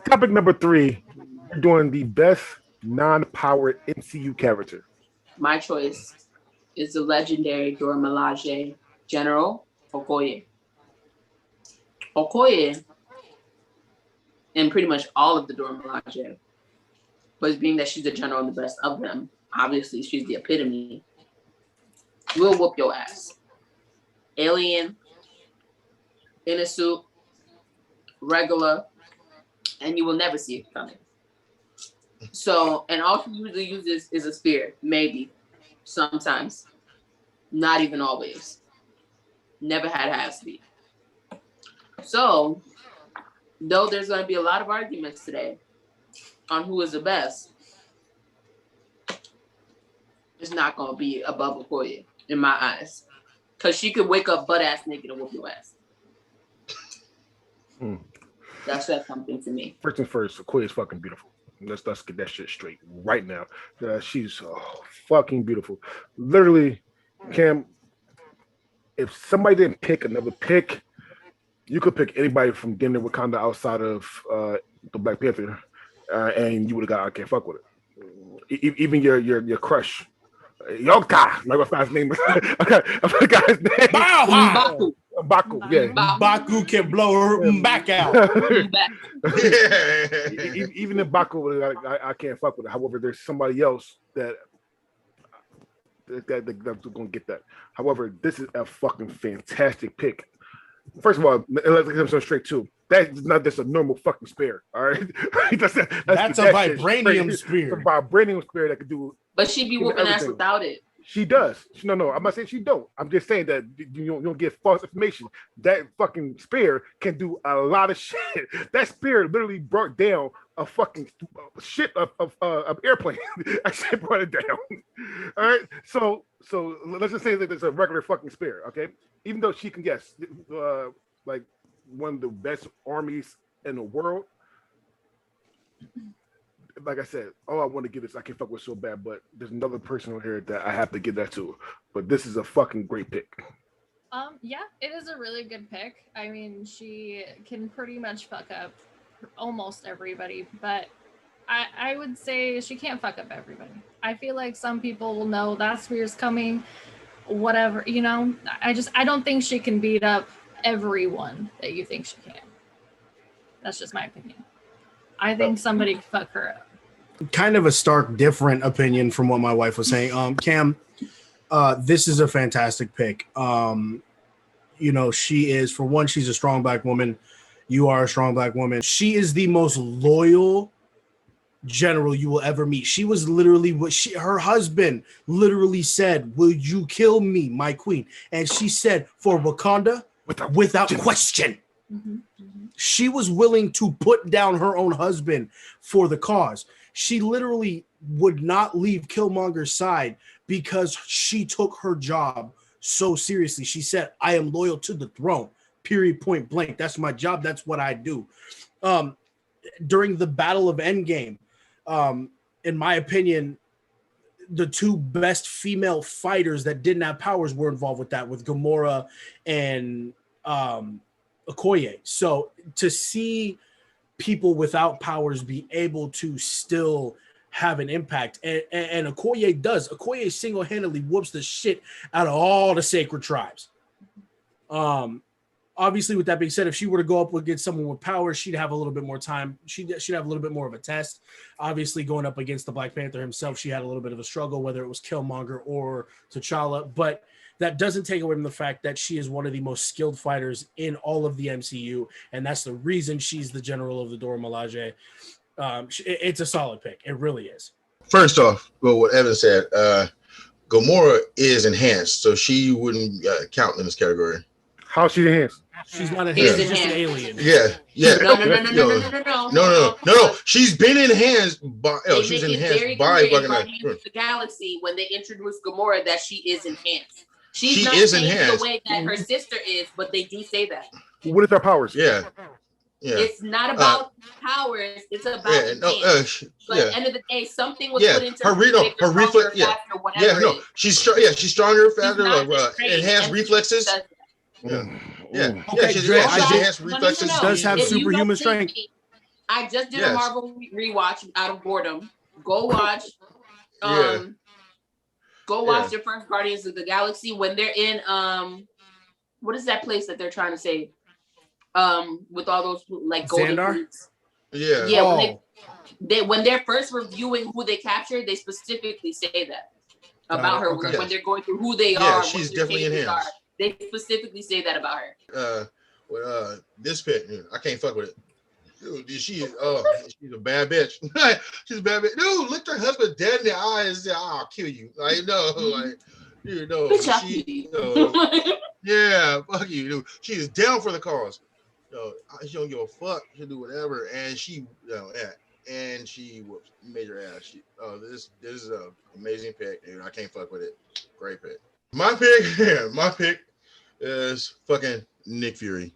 Topic number 3. We're doing the best non-powered MCU character. My choice is the legendary Dora Milaje General Okoye. Okoye, and pretty much all of the Dora Milaje, but being that she's the general and the best of them, obviously she's the epitome. We'll whoop your ass. Alien, in a suit, regular, and you will never see it coming. So, and all she usually uses is a spear, maybe, sometimes, not even always. Never had half speed. So, though there's going to be a lot of arguments today on who is the best, it's not going to be above Okoye in my eyes. Because she could wake up butt ass naked and whoop your ass. That's something to me. First and first, Okoye is fucking beautiful. Let's get that shit straight right now. She's fucking beautiful. Literally, Cam, if somebody didn't pick another pick, you could pick anybody from Dinner Wakanda outside of the Black Panther, and you would have got I can't fuck with it. Even your crush. Yonka, like what his name is. I forgot his name. Baku, yeah. Baku can blow her back out. Even if Baku, I can't fuck with it. However, there's somebody else that's going to get that. However, this is a fucking fantastic pick. First of all, let's get him straight too. That's not just a normal fucking spear, all right? that's a vibranium spear. It's a vibranium spear that could do. But she'd be whooping ass without it. She does. No. I'm not saying she don't. I'm just saying that you don't get false information. That fucking spear can do a lot of shit. That spear literally brought down a fucking ship of airplane. Actually brought it down. All right. So let's just say that it's a regular fucking spear. Okay. Even though she can like one of the best armies in the world. Like I said, I want to give this. I can't fuck with so bad, but there's another person on here that I have to give that to. But this is a fucking great pick. Yeah, it is a really good pick. I mean, she can pretty much fuck up almost everybody, but I would say she can't fuck up everybody. I feel like some people will know that spear's coming, whatever, you know. I don't think she can beat up everyone that you think she can. That's just my opinion. I think somebody could fuck her up. Kind of a stark different opinion from what my wife was saying. Cam, this is a fantastic pick. You know, she is, for one, she's a strong Black woman. You are a strong Black woman. She is the most loyal general you will ever meet. She was literally her husband literally said, "Will you kill me, my queen?" And she said, "For Wakanda, without question." Mm-hmm. She was willing to put down her own husband for the cause. She literally would not leave Killmonger's side because she took her job so seriously. She said, "I am loyal to the throne, period, point blank. That's my job. That's what I do." During the Battle of Endgame, in my opinion, the two best female fighters that didn't have powers were involved with that, with Gamora and Okoye. So to see people without powers be able to still have an impact, and Okoye does. Okoye single-handedly whoops the shit out of all the sacred tribes. Obviously, with that being said, if she were to go up against someone with power, she'd have a little bit more time. She'd have a little bit more of a test. Obviously, going up against the Black Panther himself, she had a little bit of a struggle, whether it was Killmonger or T'Challa. But that doesn't take away from the fact that she is one of the most skilled fighters in all of the MCU, and that's the reason she's the general of the Dora Milaje. It's a solid pick. It really is. First off, well, what Evan said, Gamora is enhanced, so she wouldn't count in this category. How's she enhanced? She's not enhanced. She's just an alien. Yeah. No. She's been enhanced by. She's enhanced by the Galaxy when they introduced Gamora that she is enhanced. She is enhanced the way that her sister is, but they do say that. What is her powers? Yeah. It's not about powers. It's about but at the end of the day, something was put into her reflex. She's stronger, faster, enhanced reflexes. Okay, she has enhanced reflexes. Does have superhuman strength. I just did Yes. a Marvel rewatch out of boredom. Go watch. Yeah. Go watch the first Guardians of the Galaxy when they're in what is that place that they're trying to save? With all those like golden Xandar? fleets. Yeah. Yeah, Oh, when they're first reviewing who they captured, they specifically say that about her okay. when they're going through who they Yeah, are. she's what their definitely changes enhanced. are. They specifically say that about her. This pick, I can't fuck with it. Dude, she's a bad bitch. She's a bad bitch. Dude, looked her husband dead in the eyes and said, I'll kill you. Like, no, like, dude, no. Bitch, I'll She, kill you. yeah, fuck you, dude. She is down for the cause. She don't give a fuck. She'll do whatever. And she, and she whoops, major ass. This is an amazing pick, dude. I can't fuck with it. Great pick. My pick is fucking Nick Fury.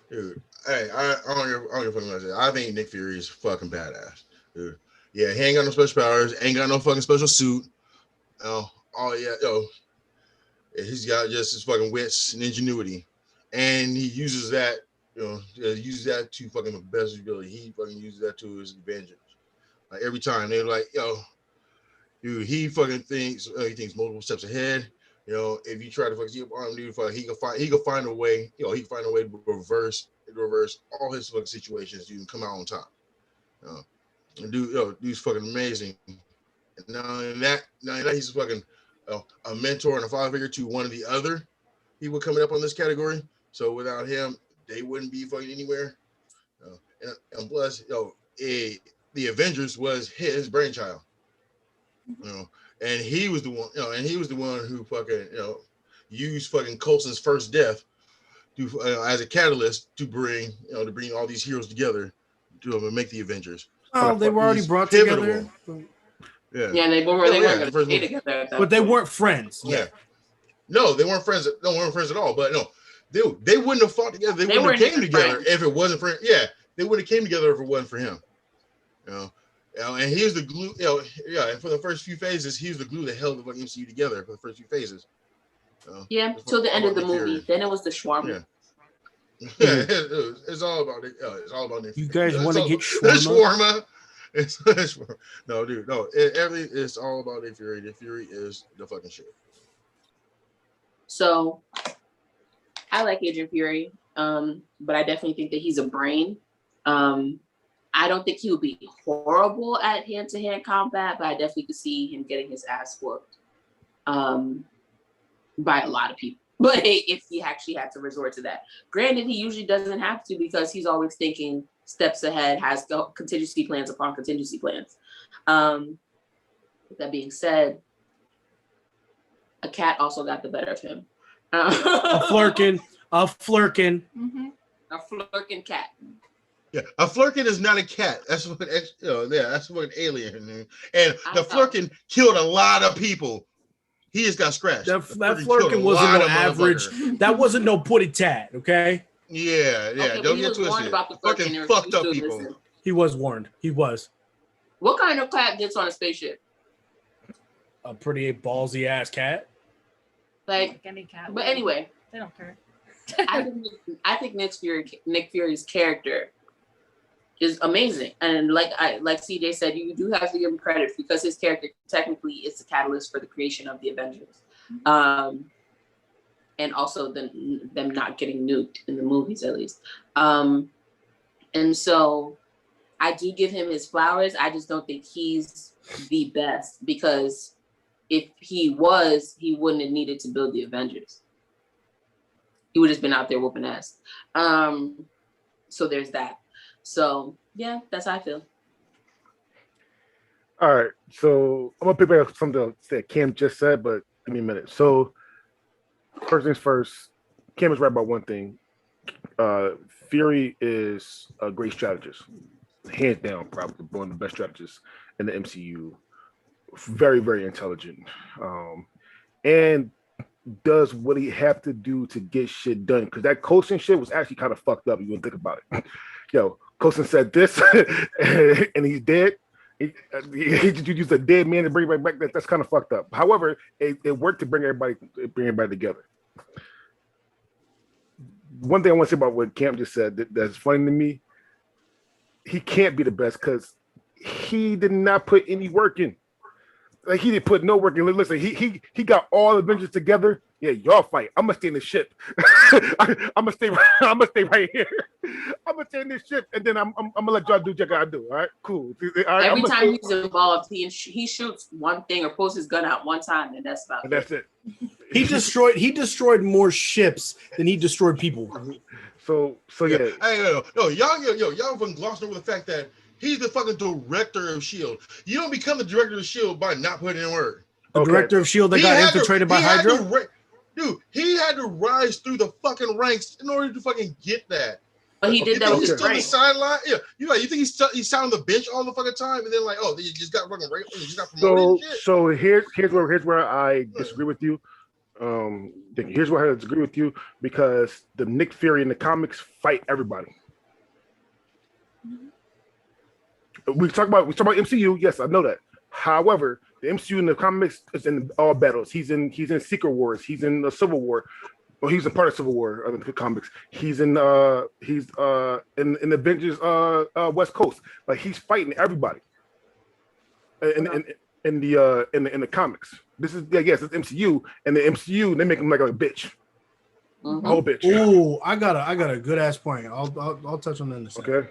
Dude, hey, I don't give a fucking about that. I think Nick Fury is fucking badass, dude. Yeah, he ain't got no special powers, ain't got no fucking special suit. He's got just his fucking wits and ingenuity, and he uses that, uses that to fucking the best ability. He fucking uses that to his advantage. Like every time they're like, dude, he fucking thinks multiple steps ahead. If you try to fucking arm dude, he can find a way. He can find a way to reverse all his fucking situations. You can come out on top. Dude's fucking amazing. And not only that, he's fucking a mentor and a father figure to one of the other people coming up on this category. So without him, they wouldn't be fucking anywhere. And plus, the Avengers was his brainchild. And he was the one, who fucking, used fucking Coulson's first death to as a catalyst to bring all these heroes together to make the Avengers. Oh, they were already brought pivotal. together. Yeah, they weren't going to stay together. But they weren't friends. Yeah. No, they weren't friends. No, they weren't friends at all. But no, they wouldn't have fought together. They wouldn't have came together if it wasn't for. Yeah, they wouldn't have came together if it wasn't for him. And he was the glue. And for the first few phases, he was the glue that held the MCU together for the first few phases. Till the end of the movie. Then it was the shawarma. Yeah, it's all about it. It's all about it. You guys want to get shawarma? Shawarma. No, dude, no. It's all about Nick Fury. Nick Fury is the fucking shit. So, I like Agent Fury, but I definitely think that he's a brain. I don't think he would be horrible at hand-to-hand combat, but I definitely could see him getting his ass whooped by a lot of people. But if he actually had to resort to that. Granted, he usually doesn't have to because he's always thinking steps ahead, has contingency plans upon contingency plans. With that being said, a cat also got the better of him. A flirkin. Mm-hmm. A flirkin cat. Yeah, a flirkin is not a cat. That's what that's what an alien. And the flirkin killed a lot of people. He just got scratched. That flirkin wasn't no average. That wasn't no putty tat, okay? Yeah. Okay, Don't get twisted. About the fucking fucked up people. Listen. He was warned. He was. What kind of cat gets on a spaceship? A pretty ballsy ass cat. Like any cat. But anyway, they don't care. I think Nick Fury's character is amazing, and like CJ said, you do have to give him credit because his character technically is the catalyst for the creation of the Avengers, and also them not getting nuked in the movies at least, and so I do give him his flowers. I just don't think he's the best because if he was, he wouldn't have needed to build the Avengers. He would have just been out there whooping ass. So there's that. So yeah, that's how I feel. All right, so I'm gonna pick back up something that Cam just said, but give me a minute. So first things first, Cam is right about one thing. Fury is a great strategist, hands down, probably one of the best strategists in the MCU. Very, very intelligent, and does what he have to do to get shit done. Because that Coulson shit was actually kind of fucked up. You wouldn't think about it. Coulson said this, and he's dead. He used a dead man to bring him back. That's kind of fucked up. However, it worked to bring everybody together. One thing I want to say about what Camp just said that's funny to me. he can't be the best because he did not put any work in. Like he didn't put no work in. Listen, he got all the Avengers together. Yeah, y'all fight. I'm gonna stay in the ship. I'm gonna stay. I'm gonna stay right here. I'm gonna stay in this ship, and then I'm gonna let y'all do what you gotta do. All right, cool. Every time he's involved, he shoots one thing or pulls his gun out one time, and that's about and that's it. He destroyed more ships than he destroyed people. So yeah. Hey, no, y'all fucking glossed over the fact that he's the fucking director of S.H.I.E.L.D. You don't become the director of S.H.I.E.L.D. by not putting in work. The director of S.H.I.E.L.D. that got infiltrated by Hydra? Dude, he had to rise through the fucking ranks in order to fucking get that. But he did that with his brain. The sideline? Yeah. You think he's sat on the bench all the fucking time and then like, oh, you just got fucking right, you just got promoted. So here's where I disagree with you. Here's where I disagree with you because the Nick Fury in the comics fight everybody. We talk about MCU. Yes, I know that. However, the MCU in the comics is in all battles. He's in Secret Wars. He's in the Civil War. Well, he's a part of Civil War in the comics. He's in Avengers West Coast. Like he's fighting everybody. In the comics. This is yes, it's MCU, and the MCU they make him like a bitch. Mm-hmm. Whole bitch. Ooh, I got a good ass point. I'll touch on that in a second. Okay.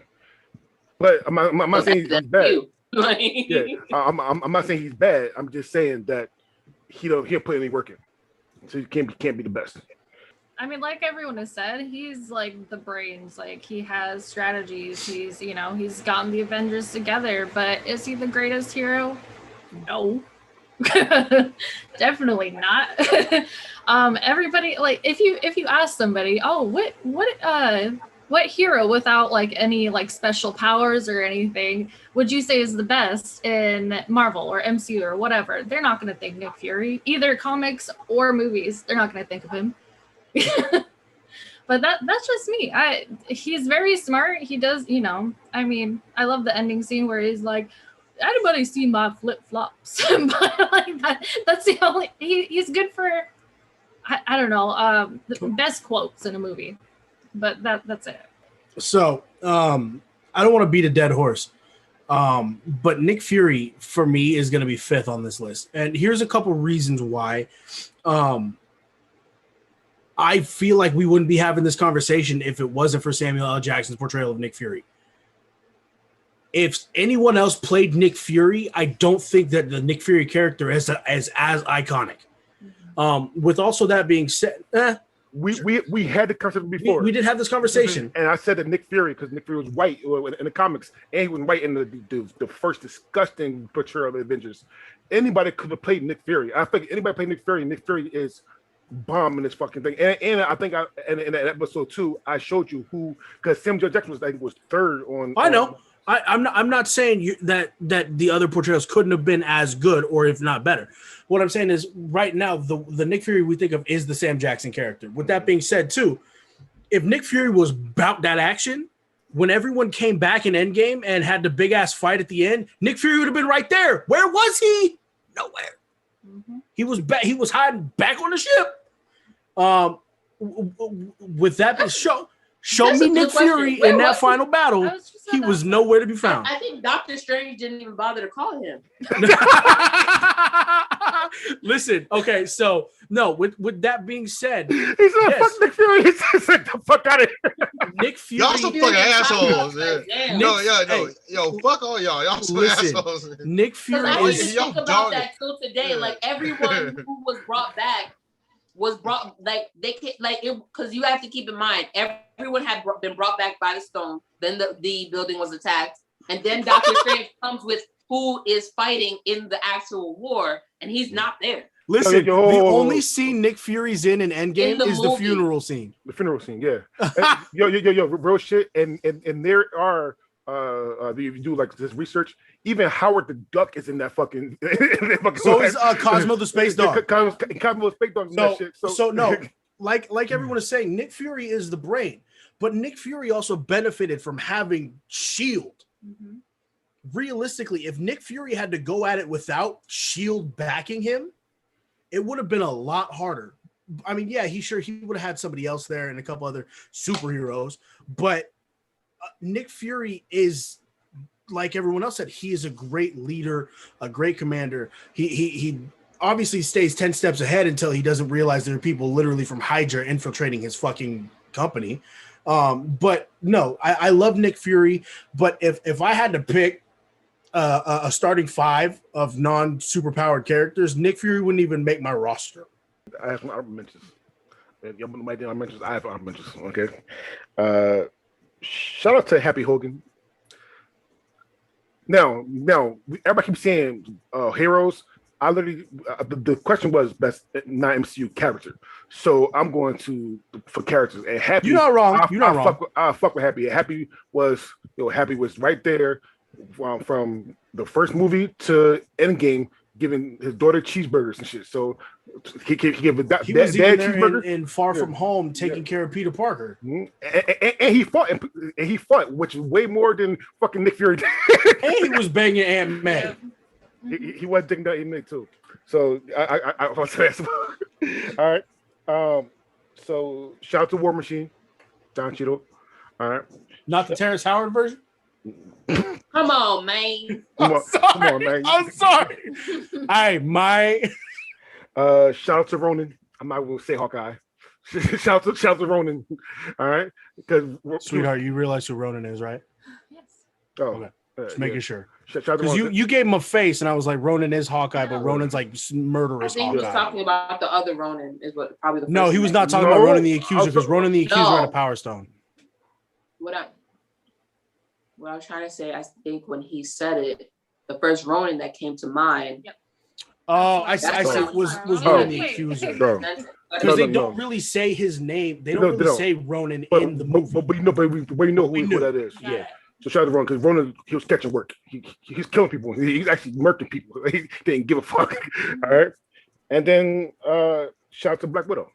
But I'm not saying he's bad. Yeah, I'm not saying he's bad. I'm just saying that he'll put any work in, so he can't be the best. I mean, like everyone has said, he's like the brains. Like he has strategies. He's gotten the Avengers together. But is he the greatest hero? No, definitely not. Everybody, like if you ask somebody, oh, what hero without like any like special powers or anything would you say is the best in Marvel or MCU or whatever? They're not going to think Nick Fury, either comics or movies. They're not going to think of him. But that's just me. He's very smart. He does, I mean, I love the ending scene where he's like, anybody seen my flip-flops? But like that's the only he's good for I don't know, the best quotes in a movie. But that's it. So I don't want to beat a dead horse, but Nick Fury for me is going to be 5th on this list, and here's a couple reasons why. I feel like we wouldn't be having this conversation if it wasn't for Samuel L. Jackson's portrayal of Nick Fury. If anyone else played Nick Fury, I don't think that the Nick Fury character is as iconic. With also that being said, we had the conversation before. We did have this conversation, and I said that Nick Fury because Nick Fury was white in the comics, and he was white in the first disgusting portrayal of the Avengers. Anybody could have played Nick Fury. I think anybody played Nick Fury. Nick Fury is bomb in this fucking thing. And I think in that episode 2, I showed you who because Samuel Jackson was 3rd on. I know. I'm not saying that the other portrayals couldn't have been as good or if not better. What I'm saying is right now the Nick Fury we think of is the Sam Jackson character. With that being said, too, if Nick Fury was about that action, when everyone came back in Endgame and had the big ass fight at the end, Nick Fury would have been right there. Where was he? Nowhere. Mm-hmm. He was hiding back on the ship. With that being Show me Nick Fury in that final battle. He was nowhere to be found. I think Doctor Strange didn't even bother to call him. Listen, okay, so no, with that being said, he said, "Fuck Nick Fury." He said, "The fuck out of here." Nick Fury, y'all some fucking assholes. Yo, fuck all y'all. Y'all some assholes. Nick Fury I was think about that till today. Like everyone who was brought back. Like they can't like it because you have to keep in mind everyone had been brought back by the stone. Then the building was attacked, and then Doctor Strange comes with who is fighting in the actual war, and he's not there. Listen, the only scene Nick Fury's in Endgame is the funeral scene. The funeral scene, yeah. yo, real shit. And there are if you do like this research, even Howard the Duck is in that fucking. So is Cosmo the Space Dog. Cosmo the Space Dog. So no, like everyone is saying, Nick Fury is the brain, but Nick Fury also benefited from having Shield. Mm-hmm. Realistically, if Nick Fury had to go at it without Shield backing him, it would have been a lot harder. I mean, yeah, he would have had somebody else there and a couple other superheroes, but Nick Fury is, like everyone else said, he is a great leader, a great commander. He obviously stays 10 steps ahead until he doesn't realize there are people literally from Hydra infiltrating his fucking company. But no, I love Nick Fury. But if I had to pick a starting 5 of non-superpowered characters, Nick Fury wouldn't even make my roster. I have my honorable mentions. Y'all might think I mentions. I have honorable mentions. Okay. Shout out to Happy Hogan. Now, everybody keeps saying heroes. I literally the question was best non-MCU character, so I'm going for characters. And Happy, You're not wrong. You're not wrong. I fuck with Happy. Happy was right there from the first movie to Endgame, giving his daughter cheeseburgers and shit. So he gave a he was even there cheeseburger in Far From Home, taking care of Peter Parker. And he fought, which is way more than fucking Nick Fury did. And he was banging Aunt May. He was digging that in too. So I was fast. All right. So shout out to War Machine, Don Cheadle. All right. Not the Terrence Howard version. Come on, man. Come on, man. I'm sorry. Hey, my. Shout out to Ronan. I'm not going to say Hawkeye. shout out to Ronan. All right. Because sweetheart, you realize who Ronan is, right? Yes. Oh, okay. Just making sure. Because you gave him a face, and I was like, Ronan is Hawkeye, but Ronan's like murderous. I think he was talking about the other Ronan. Is what probably the first no, he was not talking about Ronan the Accuser, because Ronan the Accuser had a Power Stone. What I was trying to say, I think when he said it, the first Ronan that came to mind. Yep. Oh, I see. Was Ronan the Accuser? Because they don't really say his name. They don't really say Ronan in the movie. But we know who that is. Yeah. So shout out to Ronan, because Ronan, he was catching work. He's killing people. He's actually murking people. He didn't give a fuck. All right. And then shout out to Black Widow.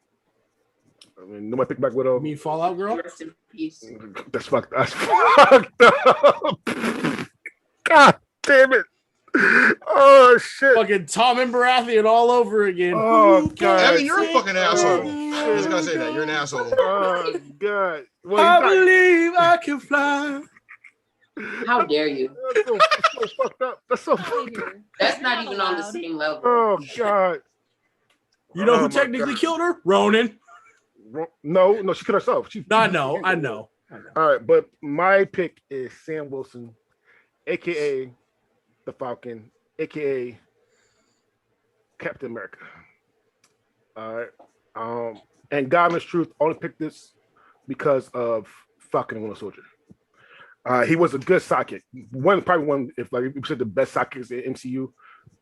I mean, nobody picked Black Widow. You mean Fallout Girl? Rest in peace. That's fucked up. God damn it. Oh shit. Fucking Tom and Baratheon all over again. Oh god. Evan, you're a fucking asshole. I just gotta say that. You're an asshole. Oh god. Well, I believe I can fly. How dare you? That's so fucked up. That's so fucked up. That's not even on the same level. Oh god. You know who technically killed her? Ronan. No, she killed herself. I know. All right, but my pick is Sam Wilson, aka the Falcon, aka Captain America. All right. And God honest truth, only picked this because of Falcon and Winter Soldier. He was a good sidekick. Probably one, if like you said the best sidekicks in MCU,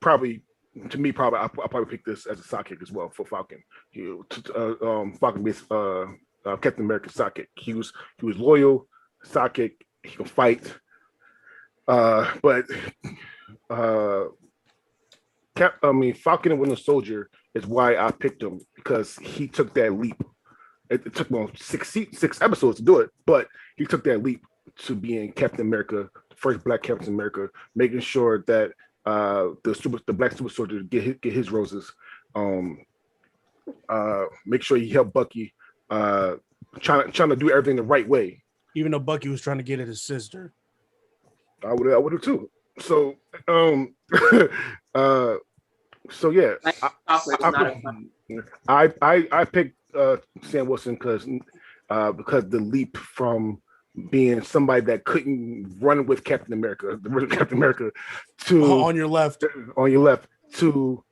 probably to me, I'll probably pick this as a sidekick as well for Falcon. Falcon based Captain America's sidekick. He was loyal, sidekick. He can fight. But Falcon and Winter Soldier is why I picked him, because he took that leap. It took him 6 episodes to do it, but he took that leap to being Captain America, the first Black Captain America, making sure that the Black Super Soldier get his roses. Make sure he helped Bucky, trying to do everything the right way. Even though Bucky was trying to get at his sister. I would have too. So so yeah, I picked Sam Wilson because the leap from being somebody that couldn't run with Captain America, the original Captain America, to on your left, to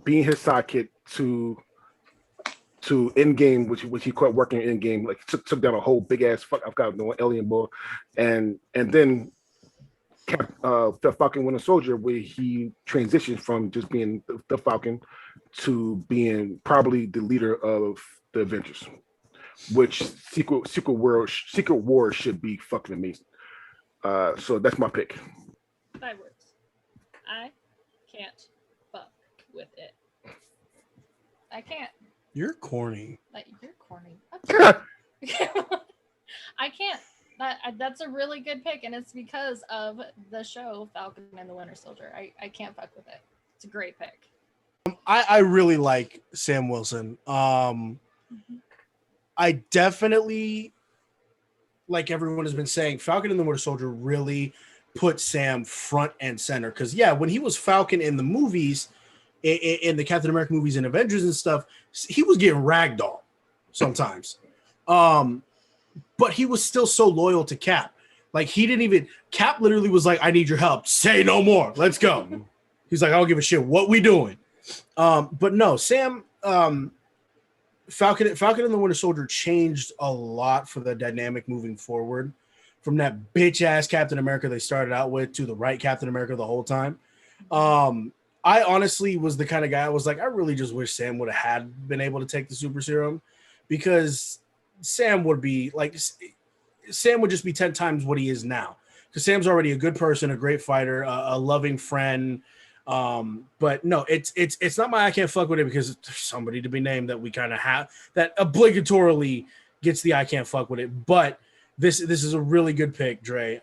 being his sidekick, to Endgame, which he quit working in Endgame, like took down a whole big ass I've got no alien boy, and then the Falcon Winter Soldier, where he transitioned from just being the Falcon to being probably the leader of the Avengers, which Secret War should be fucking amazing. So that's my pick. That works. I can't fuck with it. I can't. You're corny. Like, you're corny. I can't. That's a really good pick, and it's because of the show Falcon and the Winter Soldier. I can't fuck with it. It's a great pick. I really like Sam Wilson. I definitely like everyone has been saying, Falcon and the Winter Soldier really put Sam front and center. Because when he was Falcon in the movies, in the Captain America movies and Avengers and stuff, he was getting ragdoll sometimes. But he was still so loyal to Cap. Like he didn't even. Cap literally was like, "I need your help. Say no more. Let's go." He's like, "I don't give a shit. What we doing?" But no, Sam. Falcon and the Winter Soldier changed a lot for the dynamic moving forward, from that bitch ass Captain America they started out with to the right Captain America the whole time. I honestly was the kind of guy I was like, I really just wish Sam would have had been able to take the super serum, because Sam would just be 10 times what he is now. Because Sam's already a good person, a great fighter, a loving friend. But no, it's not my I can't fuck with it, because there's somebody to be named that we kind of have that obligatorily gets the I can't fuck with it. But this is a really good pick, Dre.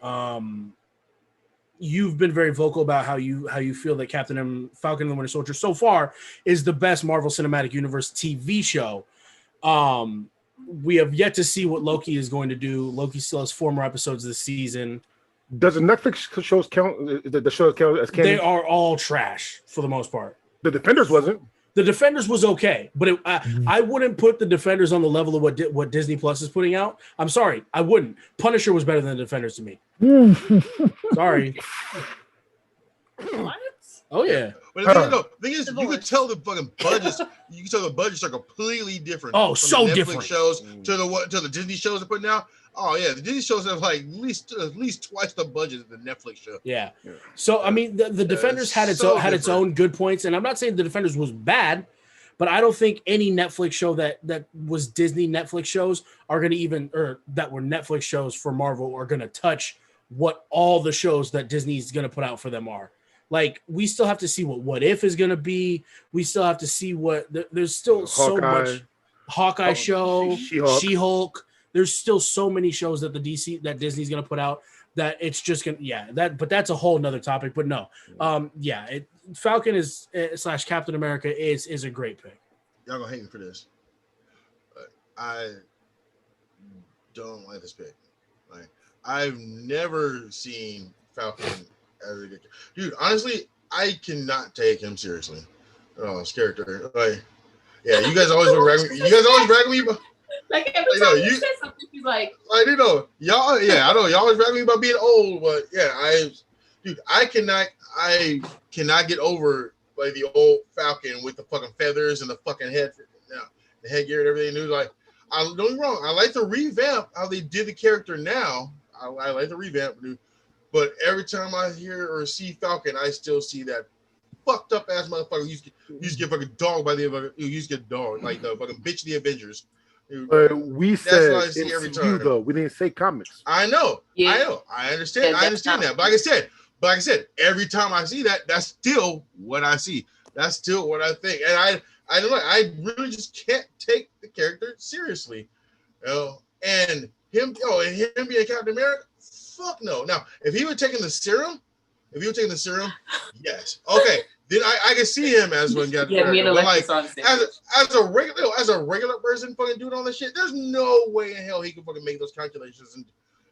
You've been very vocal about how you feel that Falcon and the Winter Soldier so far is the best Marvel Cinematic Universe TV show. We have yet to see what Loki is going to do. Loki still has 4 more episodes this season. Does the Netflix shows count? The shows count as canon? They are all trash for the most part. The Defenders wasn't. The Defenders was okay, but I wouldn't put the Defenders on the level of what Disney Plus is putting out. I'm sorry, I wouldn't. Punisher was better than the Defenders to me. Sorry. What? Oh yeah. But the thing is, you could tell the fucking budgets. You can tell the budgets are completely different. Oh, from so the Netflix different. shows to the Disney shows they're putting out. Oh yeah, the Disney shows have like at least twice the budget of the Netflix show. Yeah. So I mean, the Defenders had its own good points, and I'm not saying the Defenders was bad, but I don't think any Netflix show that was Disney Netflix shows are going to that were Netflix shows for Marvel are going to touch what all the shows that Disney's going to put out for them are. Like, we still have to see what If is going to be. We still have to see there's still so much Hawkeye show, She-Hulk. There's still so many shows that Disney's going to put out that it's just going to, but that's a whole nother topic. But no, Falcon is / Captain America is a great pick. Y'all gonna hate me for this, but I don't like this pick. Like, I've never seen Falcon as a good dude. Honestly, I cannot take him seriously. Oh, his character. Like, yeah, you guys always rag me. You guys always rag me about. Like every time you say something, he's like, y'all. Yeah, I know y'all always rag me about being old, but yeah, I cannot get over like the old Falcon with the fucking feathers and the fucking head, the headgear and everything. Dude, like, don't get me wrong, I like the revamp how they did the character now. I like the revamp, dude. But every time I hear or see Falcon, I still see that fucked up ass motherfucker. You used to get fucking dog by the you used to get dog like the fucking bitch of the Avengers. Dude, we said MCU though. We didn't say comics. I know. Yeah. I know. I understand. Yeah, I understand that. But like I said, every time I see that, that's still what I see. That's still what I think. And I don't know. I really just can't take the character seriously. You know? And him being Captain America, fuck no. Now, if he were taking the serum, yes. Okay. Then I can see him as one guy. Yeah, me and Alexis like, as a regular person fucking doing all this shit, there's no way in hell he can fucking make those calculations and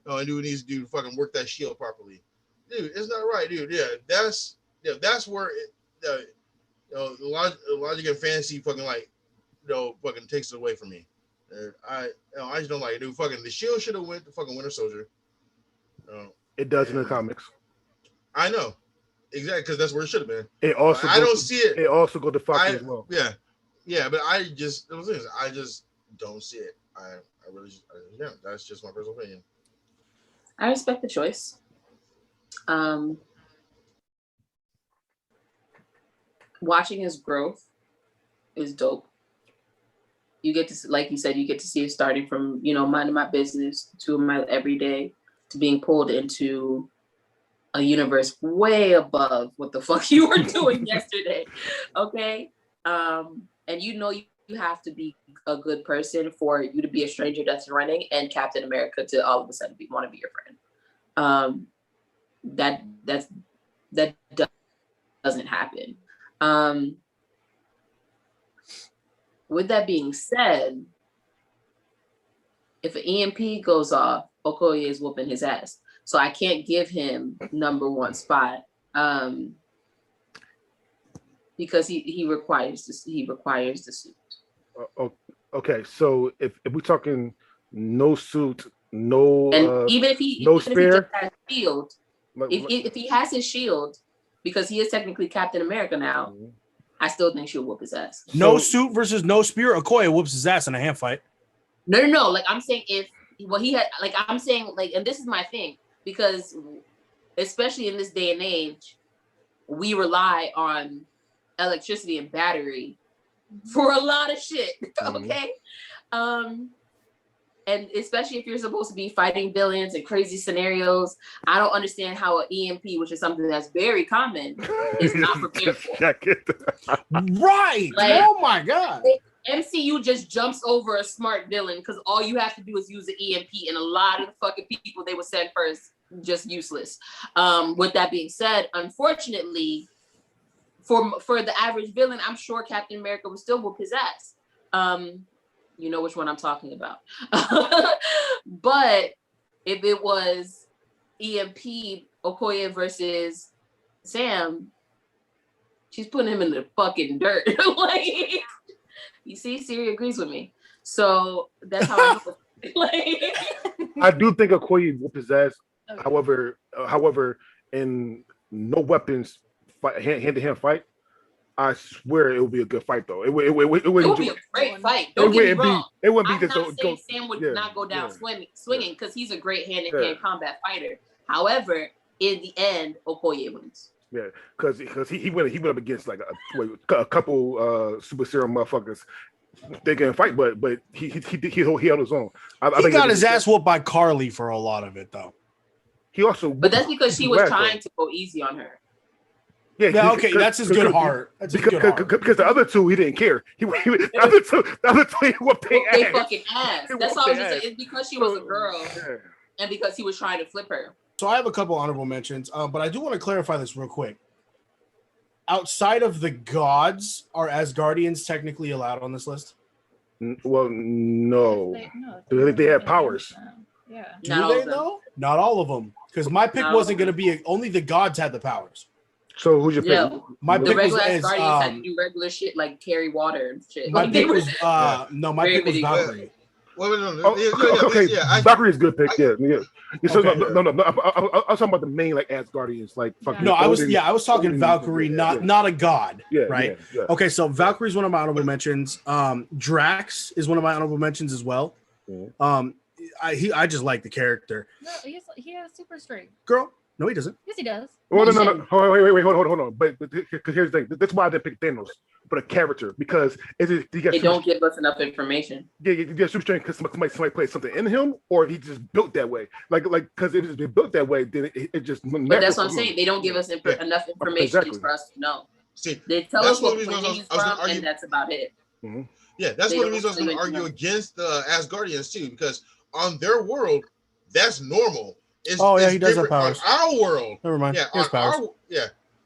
do what he needs to do to fucking work that shield properly. Dude, it's not right, dude. Yeah, that's where the logic and fantasy fucking fucking takes it away from me. I just don't like it, dude. Fucking the shield should have went to fucking Winter Soldier. It does in the comics. I know. Exactly, because that's where it should have been. It also I don't see it. It also go to Falcon as well. Yeah, but I just don't see it. I really that's just my personal opinion. I respect the choice. Watching his growth is dope. You get to, like you said, you get to see it starting from, minding my business to my everyday to being pulled into a universe way above what the fuck you were doing yesterday. Okay. And you have to be a good person for you to be a stranger that's running and Captain America to all of a sudden want to be your friend. That doesn't happen. With that being said, if an EMP goes off Okoye is whooping his ass. So I can't give him number one spot because he requires this. He requires the suit. Okay, so if we're talking no suit, no, And even if he no even if he spare, just has shield, if he has his shield, because he is technically Captain America now, I still think she'll whoop his ass. No suit versus no spear. Okoye whoops his ass in a hand fight. No. Like I'm saying, I'm saying, and this is my thing, because especially in this day and age, we rely on electricity and battery for a lot of shit. Okay. And especially if you're supposed to be fighting villains and crazy scenarios, I don't understand how an EMP, which is something that's very common, is not prepared for. Right. Oh my God. MCU just jumps over a smart villain because all you have to do is use the EMP, and a lot of the fucking people they would send first just useless. With that being said, unfortunately, for the average villain, I'm sure Captain America would still whoop his ass. You know which one I'm talking about. But if it was EMP Okoye versus Sam, she's putting him in the fucking dirt. Like, you see, Siri agrees with me. So that's how I know. I do think Okoye whoop his ass. Okay. However, in no weapons fight, hand-to-hand fight, I swear it would be a good fight though. It would be a great fight. Don't get me wrong. It wouldn't be. I'm not saying Sam would not go down swinging because he's a great hand-to-hand combat fighter. However, in the end, Okoye wins. Yeah, because he went up against like a couple super serum motherfuckers. They can fight, but he held his own. He got his ass whooped by Carly for a lot of it though. He also, but that's because she was trying to go easy on her. Yeah, okay, that's his good heart. Because the other two, he didn't care. The other two, he whooped their fucking ass. That's all I was just saying. It's because she was a girl, and because he was trying to flip her. So I have a couple honorable mentions, but I do want to clarify this real quick. Outside of the gods, are Asgardians technically allowed on this list? Well, no. They have powers. Yeah. Do they though? Not all of them. Because my pick wasn't going to be only the gods had the powers. So who's your pick? Yeah, my the pick regular was Asgardians had to do regular shit like carry water and shit. My pick was my pick was Valkyrie. Okay, Valkyrie is a good pick. Yeah. So no. I was talking about the main like Asgardians, like fucking. No, I was talking Valkyrie, not a god. Yeah. Right. Yeah. Okay, so Valkyrie is one of my honorable mentions. Drax is one of my honorable mentions as well. I just like the character. No, he has super strength. Girl, no, he doesn't. Yes, he does. Well, no. Wait, hold on. But because here's the thing. That's why I didn't pick Thanos for the character, because they don't give us enough information. Yeah, super strength because somebody played something in him, or if he just built that way. Like because if it's been built that way, then it just. But that's what I'm saying. They don't give us enough information for us to know. See, they tell us what he's from, and that's about it. Mm-hmm. Yeah, that's one of the reasons I was going to argue against the Asgardians too, because on their world, that's normal. He does have powers. On our world, never mind. Yeah, on powers.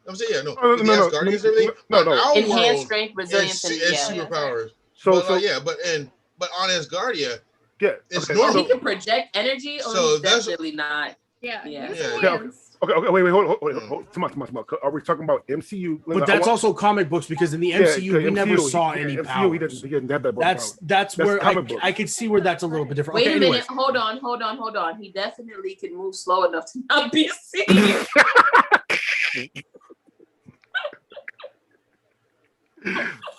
I'm saying no. Asgardians, everything. No. Enhanced strength, resilience, and superpowers. But on Asgardia, it's normal. He can project energy, or he's definitely not. Yeah. Okay, wait, hold. Come on. Are we talking about MCU? But that's also comic books, because in the MCU we never saw any powers. He doesn't have that. That's where I could see where that's a little bit different. Wait a minute, hold on. He definitely can move slow enough to not be seen.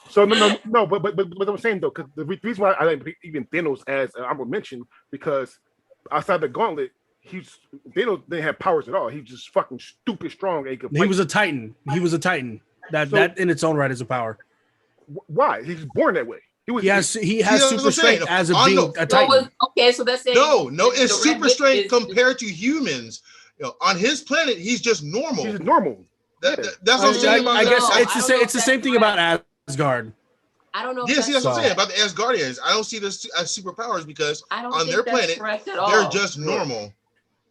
So no, but I'm saying though, because the reason why I didn't even Thanos as I will mention, because outside the gauntlet, Thanos didn't have powers at all. He's just fucking stupid strong. He was a Titan. That in its own right is a power. Why? He's born that way. He has super strength as a Titan. Okay, so that's saying no. It's super strength compared to humans. On his planet, he's just normal. He's normal. That's what I'm saying. I guess it's the same thing about Asgard. I don't know. That's what I'm saying about the Asgardians. I don't see this as superpowers because on their planet, they're just normal.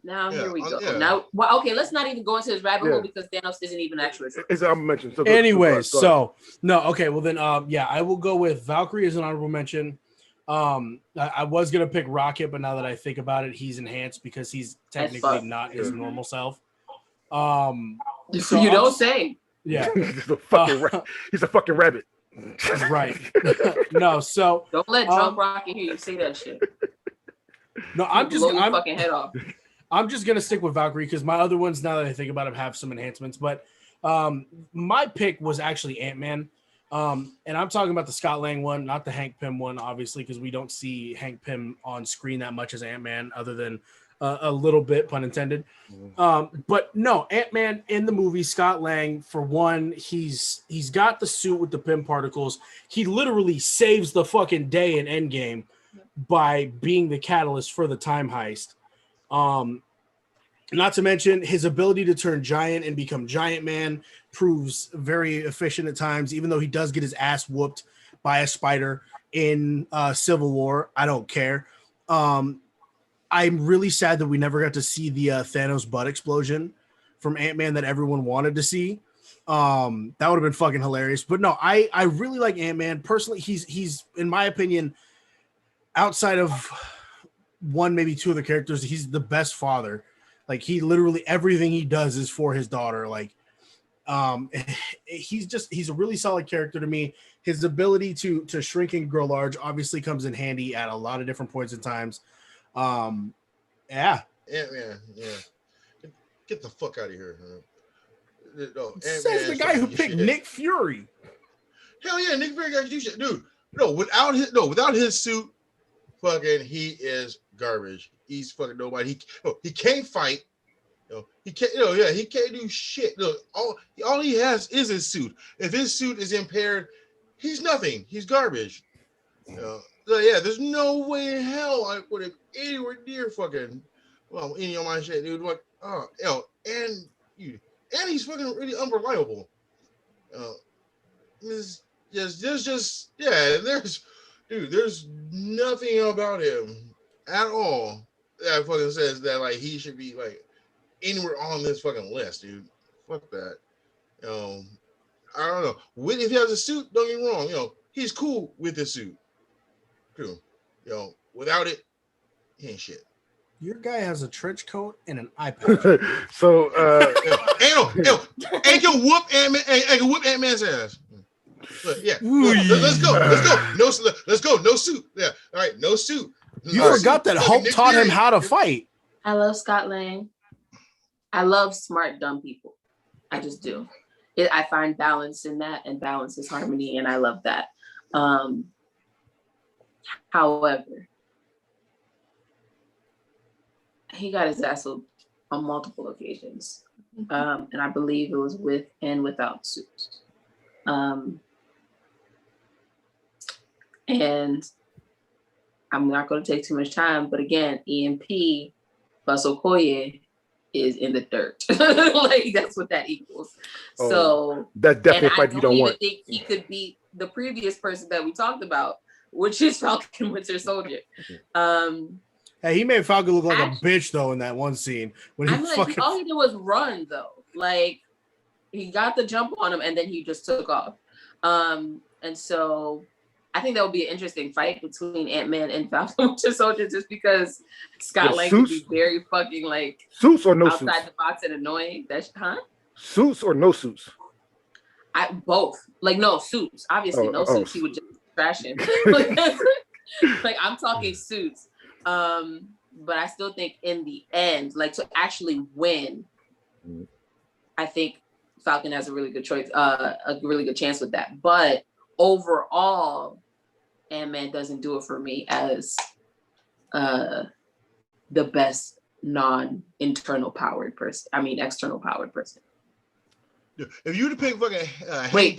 Now here we go. Now, let's not even go into this rabbit hole because Thanos isn't even actually. I'm mentioning. Anyway, I will go with Valkyrie as an honorable mention. I was gonna pick Rocket, but now that I think about it, he's enhanced because he's technically not his normal self. So you don't say. Yeah, he's a fucking rabbit. Right. No, so don't let drunk Rocket hear you say that shit. No, I'm fucking head off. I'm just gonna stick with Valkyrie because my other ones, now that I think about them, have some enhancements. But my pick was actually Ant-Man. And I'm talking about the Scott Lang one, not the Hank Pym one, obviously, because we don't see Hank Pym on screen that much as Ant-Man, other than a little bit, pun intended. But no, Ant-Man in the movie, Scott Lang, for one, he's got the suit with the Pym particles. He literally saves the fucking day in Endgame by being the catalyst for the time heist. Not to mention his ability to turn giant and become Giant Man proves very efficient at times, even though he does get his ass whooped by a spider in Civil War. I don't care. I'm really sad that we never got to see the Thanos butt explosion from Ant-Man that everyone wanted to see. That would have been fucking hilarious. But no, I really like Ant-Man. Personally, he's in my opinion, outside of one, maybe two of the characters, he's the best father. Like, he literally, everything he does is for his daughter. Like, he's a really solid character to me. His ability to shrink and grow large obviously comes in handy at a lot of different points in times. Yeah. Get the fuck out of here. Says the guy who picked Nick Fury. Hell yeah, Nick Fury got to do shit, dude. Without his suit, fucking, he is garbage. He's fucking nobody. He can't fight. He can't. He can't do shit. Look, all he has is his suit. If his suit is impaired, he's nothing. He's garbage. There's no way in hell I put him anywhere near fucking any of my shit, dude. Like, and he's fucking really unreliable. There's nothing about him at all that fucking says that like he should be like anywhere on this fucking list, dude. Fuck that. I don't know. If he has a suit, don't get me wrong. He's cool with his suit. Cool. Without it, he ain't shit. Your guy has a trench coat and an eye patch. So, and can whoop Ant-Man's ass. But yeah, let's go. Let's go. No suit. Yeah, all right, no suit. You forgot that Hulk taught him how to fight. I love Scott Lang. I love smart, dumb people. I just do. I find balance in that, and balance is harmony, and I love that. However, he got his ass whooped on multiple occasions, and I believe it was with and without suits. And I'm not going to take too much time, but again, EMP plus Okoye is in the dirt. Like, that's what that equals. So that's definitely a fight you don't want. I think he could beat the previous person that we talked about, which is Falcon Winter Soldier. Hey, he made Falcon look like a bitch though in that one scene when all he did was run though. Like, he got the jump on him and then he just took off. And so I think that would be an interesting fight between Ant-Man and Falcon Winter Soldier, just because Scott Lang would be very fucking like suits or no outside suits? the box and annoying. Suits or no suits? Both. Like, no suits. Obviously, no suits. He would just trash him. Like, I'm talking suits. But I still think in the end, like, to actually win, I think Falcon has a really good choice, a really good chance with that. But overall, Ant-Man doesn't do it for me as the best external powered person. If you were to pick fucking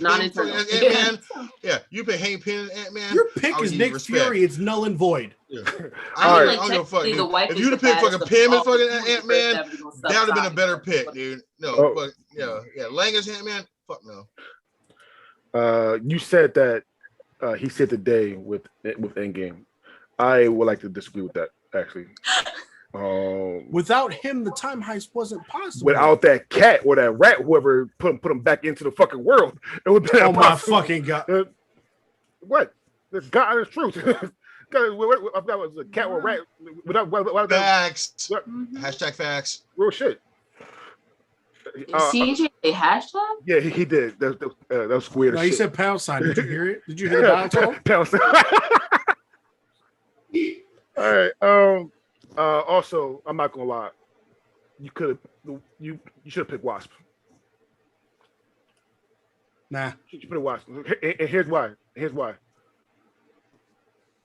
non-internal Ant-Man, you pick Hank Pym as Ant-Man. Your pick is Nick Fury. It's null and void. Yeah. I don't give a fuck, dude. If you would have picked fucking Pym as fucking Ant-Man, that would have been a better pick, dude. No, but Lang as Ant-Man, fuck no. You said that he saved the day with Endgame. I would like to disagree with that, actually. Without him, the time heist wasn't possible. Without that cat or that rat, whoever put him back into the fucking world, it would be my fucking god. What? The God is truth. If that was a cat or a rat, without that, Facts. Mhm. Hashtag facts. real shit. CJ hashtag? Yeah, he did. That was weird. No, as he shit. said pound sign. Did you hear it? Did you hear the dial tone? Pound sign. All right. Also, I'm not gonna lie. You should have picked Wasp. Nah. You should put a Wasp. And here's why.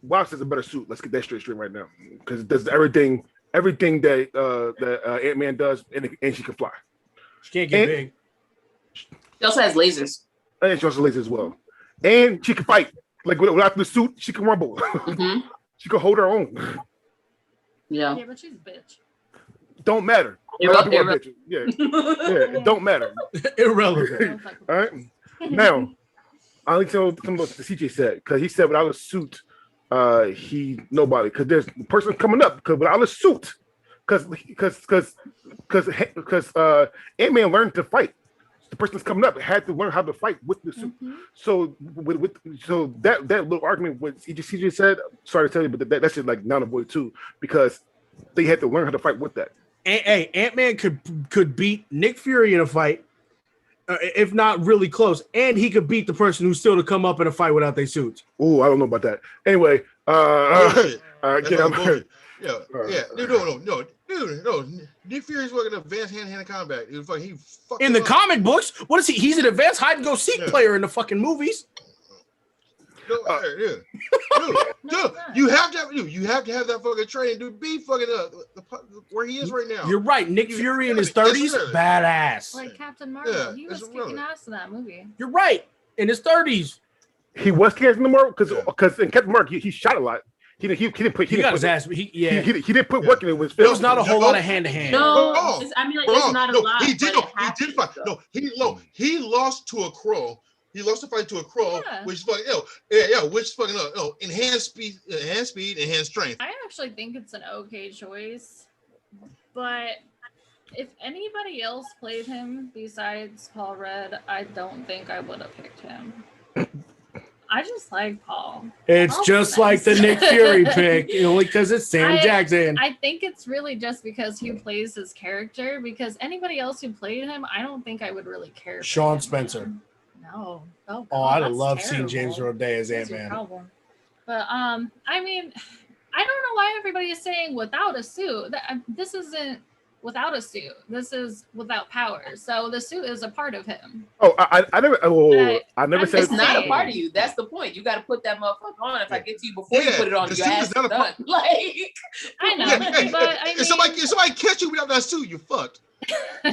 Wasp is a better suit. Let's get that straight right now. Because it does everything that Ant-Man does, and she can fly. She can't get big. She also has lasers. And she also laser as well. And she can fight. Like without the suit, she can rumble. Mm-hmm. She can hold her own. Yeah. Yeah, but she's a bitch. Don't matter. You're A lot up of people there. are bitches. Yeah, it don't matter. Irrelevant. All right. Now, I'll tell some of what the CJ said, because he said without a suit, he nobody. Because there's a person coming up. Because without a suit, because Ant-Man learned to fight. The person that's coming up had to learn how to fight with the suit. Mhm. So so that little argument what CJ said, sorry to tell you, but that shit like non avoid too, because they had to learn how to fight with that. Hey, Ant-Man could beat Nick Fury in a fight, if not really close, and he could beat the person who's still to come up in a fight without their suits. Oh, I don't know about that. Anyway, Bullshit. get That's on. bullshit. No. Nick Fury's fucking advanced hand-to-hand combat. He fucked In him the up. comic books, what is he? He's an advanced hide-and-go-seek Yeah. player in the fucking movies. No, dude, you have to have that fucking training to be fucking where he is right now. You're right. Nick Fury in his That's 30s, really- badass. Like Captain Marvel, Yeah, he was it's kicking really- ass in that movie. You're right. In his 30s. He was Captain Marvel because Yeah. in Captain Marvel he shot a lot. He didn't put He got his ass. He didn't put Yeah. work in it. There was not a whole lot of hand-to-hand. No, Wrong. I mean, like, it's not a lot. He did. but No, it he happens, did fight. though. No, he lost to a crow. He lost the fight to a crow, Yeah. which fucking which fucking enhanced speed, enhanced strength. I actually think it's an okay choice, but if anybody else played him besides Paul Rudd, I don't think I would have picked him. I just like Paul. It's Paul's just nice. like the Nick Fury pick, only because it's Sam Jackson. I think it's really just because he plays his character. Because anybody else who played him, I don't think I would really care. For Sean him. Spencer. No. Oh, Oh, I'd have that's loved seeing terrible. James Earl Day as That's your Ant-Man. problem. But I mean, I don't know why everybody is saying without a suit. This isn't without a suit. This is without powers. So the suit is a part of him. Oh, I never. Oh, I never I'm said. It's not a saying. part of you. That's the point. You got to put that motherfucker on. If I get to you before you Yeah, put it on, the your suit ass is is not a done. part- Like, I know, Yeah, but I mean, if somebody catch you without that suit, you fucked.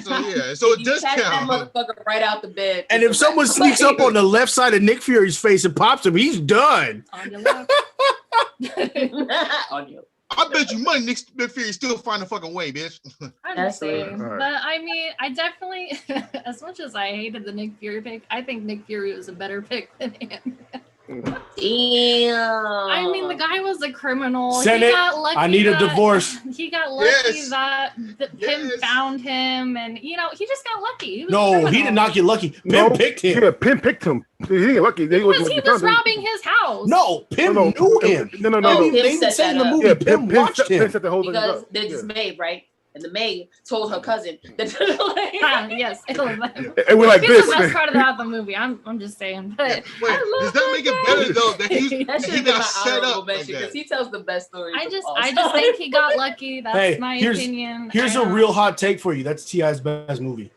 So yeah, so it you does catch that count. motherfucker right out the bed. And it's if a someone wrap. sneaks up on the left side of Nick Fury's face and pops him, he's done. on your left. on you. I bet you money Nick Fury still find a fucking way, bitch. I'm That's just saying. right. But I mean, I definitely, as much as I hated the Nick Fury pick, I think Nick Fury was a better pick than him. Damn. I mean, the guy was a criminal. Senate, He got lucky I need a that- divorce. He got lucky Yes. that Pim Yes. found him, and he just got lucky. He was a No, criminal. he did not get lucky. Pim No, picked him. Yeah, Pim picked him. He ain't lucky. They because he was robbing his house. No, Pim No, knew him. No. Oh, They Pim even set say in the that up. movie, Yeah, Pim watched Pim him. set the whole thing Because up. there's Yeah. this maid, right? And the maid told her cousin that Ah, yes, it was that. And we're like He's this. the best part about the movie. I'm just saying, but Wait, I does that make it better though that that should he have been got my set honorable up like mention that? because he tells the best stories. I of just all think time. he got lucky. That's Hey, my here's- opinion. Here's I a don't- real hot take for you. That's T.I.'s best movie.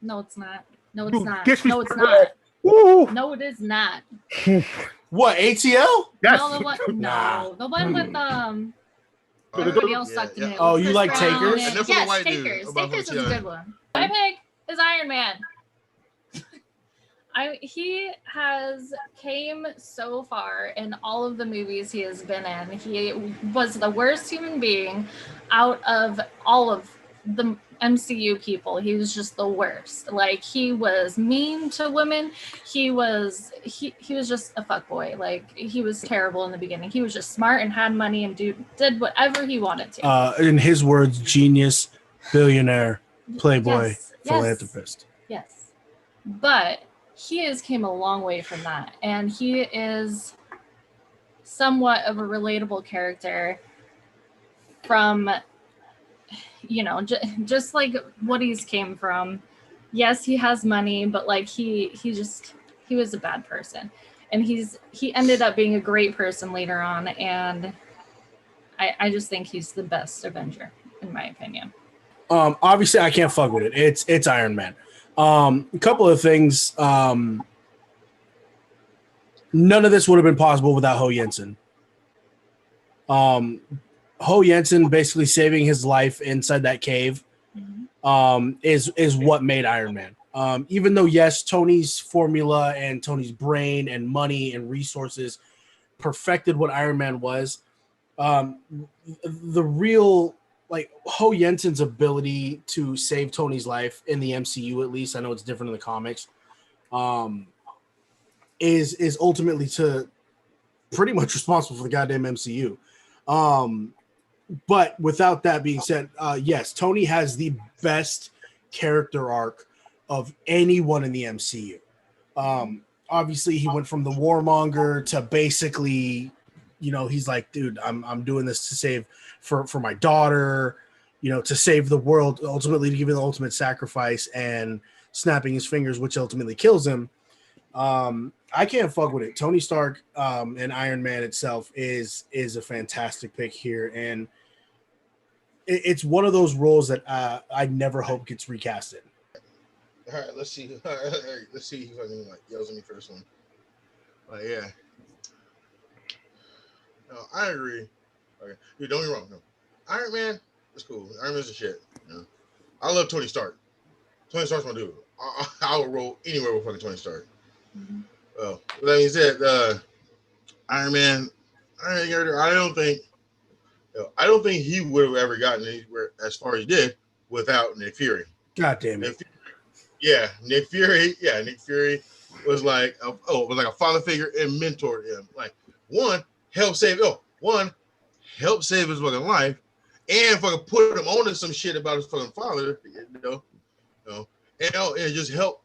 No, it's not. No, it's You not. disrespect- No, it's not. Woo. No, it is not. What, ATL? Yes. No, the one, Nah. no, the one with So everybody else sucked in it. Oh, with you Chris like Brown Takers? and- Enough of the Yes, white dude Takers. about Takers is a T.I. good one. My pick is Iron Man. He has came so far in all of the movies he has been in. He was the worst human being out of all of the MCU people. He was just the worst. Like, he was mean to women. He was just a fuckboy. Like, he was terrible in the beginning. He was just smart and had money and did whatever he wanted to. In his words, genius, billionaire, playboy, Yes, philanthropist. Yes. But he has came a long way from that. And he is somewhat of a relatable character from, you know, just like what he's came from. Yes, he has money, but like he was a bad person, and he ended up being a great person later on, and I just think he's the best Avenger in my opinion. Obviously I can't fuck with it. It's Iron Man. A couple of things. None of this would have been possible without Ho Jensen. Ho Jensen basically saving his life inside that cave is what made Iron Man. Even though, yes, Tony's formula and Tony's brain and money and resources perfected what Iron Man was, the real, like, Ho Jensen's ability to save Tony's life in the MCU, at least, I know it's different in the comics, is ultimately to pretty much responsible for the goddamn MCU. But without that being said, yes, Tony has the best character arc of anyone in the MCU. Obviously, he went from the warmonger to basically, you know, he's like, dude, I'm doing this to save for my daughter, you know, to save the world, ultimately to give him the ultimate sacrifice and snapping his fingers, which ultimately kills him. I can't fuck with it. Tony Stark and Iron Man itself is a fantastic pick here, and it's one of those roles that I never hope gets recasted. All right, let's see. All right, let's see if I can like yells at me first one. Yeah. No, I agree. Okay, dude, don't get me wrong. No, Iron Man, that's cool. Iron Man's a shit. You know? I love Tony Stark. Tony Stark's my dude. I would roll anywhere with fucking Tony Stark. Mm-hmm. Well, with that being said, Iron Man, I don't think he would have ever gotten anywhere as far as he did without Nick Fury. God damn it. Nick Fury. Yeah, Nick Fury was like a father figure and mentored him. Like one helped save his fucking life, and fucking put him onto some shit about his fucking father. And just help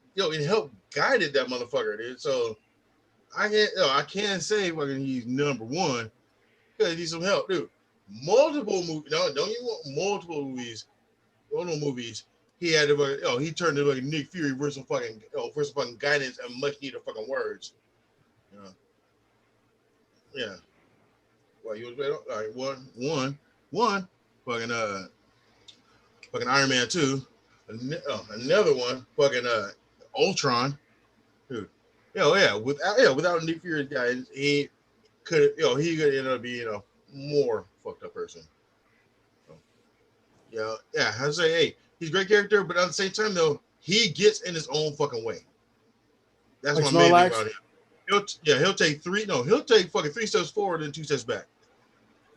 guided that motherfucker, dude. So I can't say fucking he's number one because he needs some help, dude. Multiple movies. No, don't you want multiple movies? Movies. He had to, he turned to like Nick Fury for some fucking guidance and much needed fucking words. Yeah. Well, you was better. All right, one. Fucking Iron Man 2. Another one. Fucking Ultron. Dude. Without Nick Fury's guidance, he could end up being a more fucked up person. I say, hey, he's a great character, but at the same time, though, he gets in his own fucking way. That's like my main thing Snorlax? about him. He'll take fucking 3 steps forward and 2 steps back.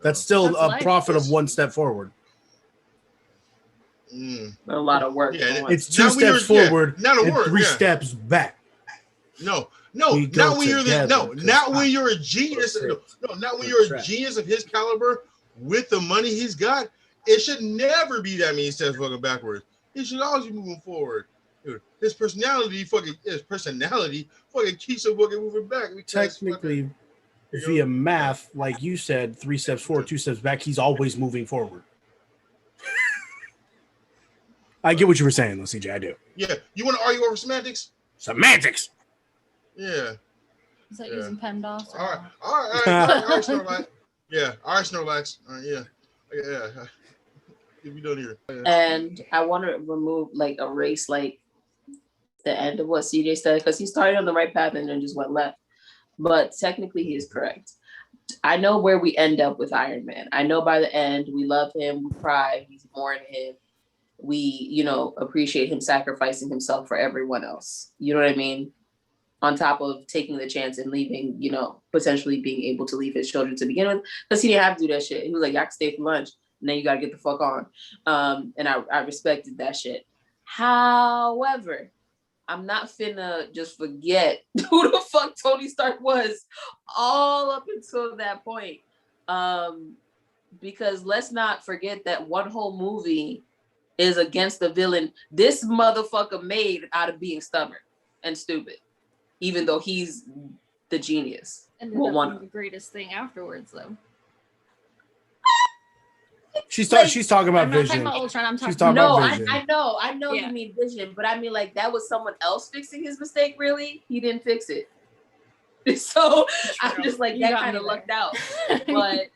That's still That's a life. profit of 1 step forward. A lot of work. Yeah, It's 2 steps forward and 3 steps back. Not We go when you're together, not when you're a genius. Not when you're a genius of his caliber with the money he's got. It should never be that many steps fucking backwards. He should always be moving forward. Dude, his personality fucking keeps him fucking moving back. Technically, via math, like you said, 3 steps forward, 2 steps back, he's always moving forward. I get what you were saying, though, CJ. I do. Yeah, you want to argue over semantics? Semantics. Yeah. Is that using PEMDAS? All right, Snorlax. Yeah, all right, Snorlax. Yeah. Get me done here. And I want to erase the end of what CJ said, because he started on the right path and then just went left. But technically, he is correct. I know where we end up with Iron Man. I know by the end, we love him, we cry, we mourn him. We, appreciate him sacrificing himself for everyone else. You know what I mean? On top of taking the chance and leaving, potentially being able to leave his children to begin with, because he didn't have to do that shit. He was like, y'all can stay for lunch, and then you got to get the fuck on. And I respected that shit. However, I'm not finna just forget who the fuck Tony Stark was all up until that point. Because let's not forget that one whole movie is against the villain this motherfucker made out of being stubborn and stupid, even though he's the genius ended Well, up one- being the greatest thing afterwards, though. She's Like, talking about I'm not talking Vision. about Ultron. I'm She's talking talking No, about I Vision. know Yeah. you mean Vision, but I mean like that was someone else fixing his mistake. Really, he didn't fix it. So I'm just like You that got kind me of lucked there. out. But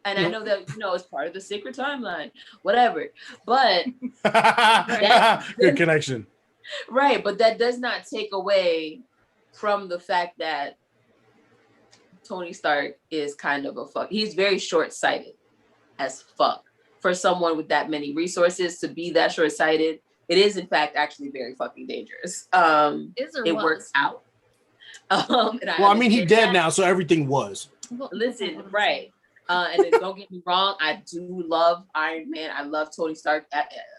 and I Yep. know that it's part of the secret timeline, whatever. But Good connection. right, but that does not take away from the fact that Tony Stark is kind of a fuck. He's very short-sighted as fuck for someone with that many resources to be that short-sighted. It is in fact actually very fucking dangerous. Is or It was? works out. And Well, I mean, he understand dead that. now, so everything was. Well, Listen, right. And then don't get me wrong, I do love Iron Man. I love Tony Stark.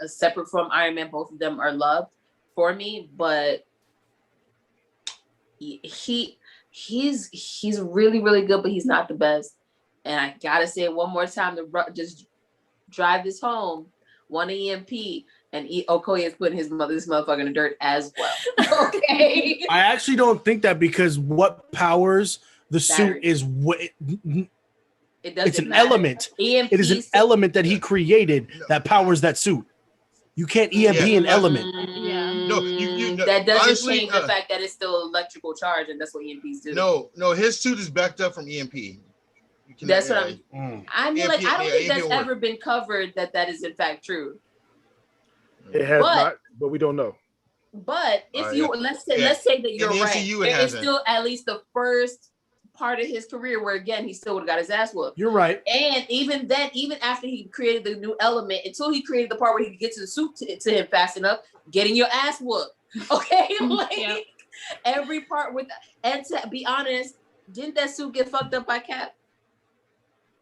Separate from Iron Man, both of them are loved for me, but he's really, really good, but he's not the best. And I gotta say it one more time to just drive this home. One EMP and Okoye is putting this motherfucker in the dirt as well. Okay. I actually don't think that, because what powers the suit Battery. is what It doesn't it's an matter. element. EMP It is an element that he created that powers that suit. You can't EMP an element. Yeah. No, you that doesn't honestly, change the fact that it's still electrical charge, and that's what EMPs do. No, his suit is backed up from EMP. That's what I'm. Mm. I mean, EMP, like, I don't think EMP that's will work. ever been covered that is in fact true. It has But- not, but we don't know. But if you Yeah. let's say that you're the right, MCU it there is hasn't. still at least the first part of his career where again he still would have got his ass whooped. You're right. And even then, even after he created the new element, until he created the part where he could get to the suit to him fast enough, getting your ass whooped. Okay, like Yep. every part with, and to be honest, didn't that suit get fucked up by Cap?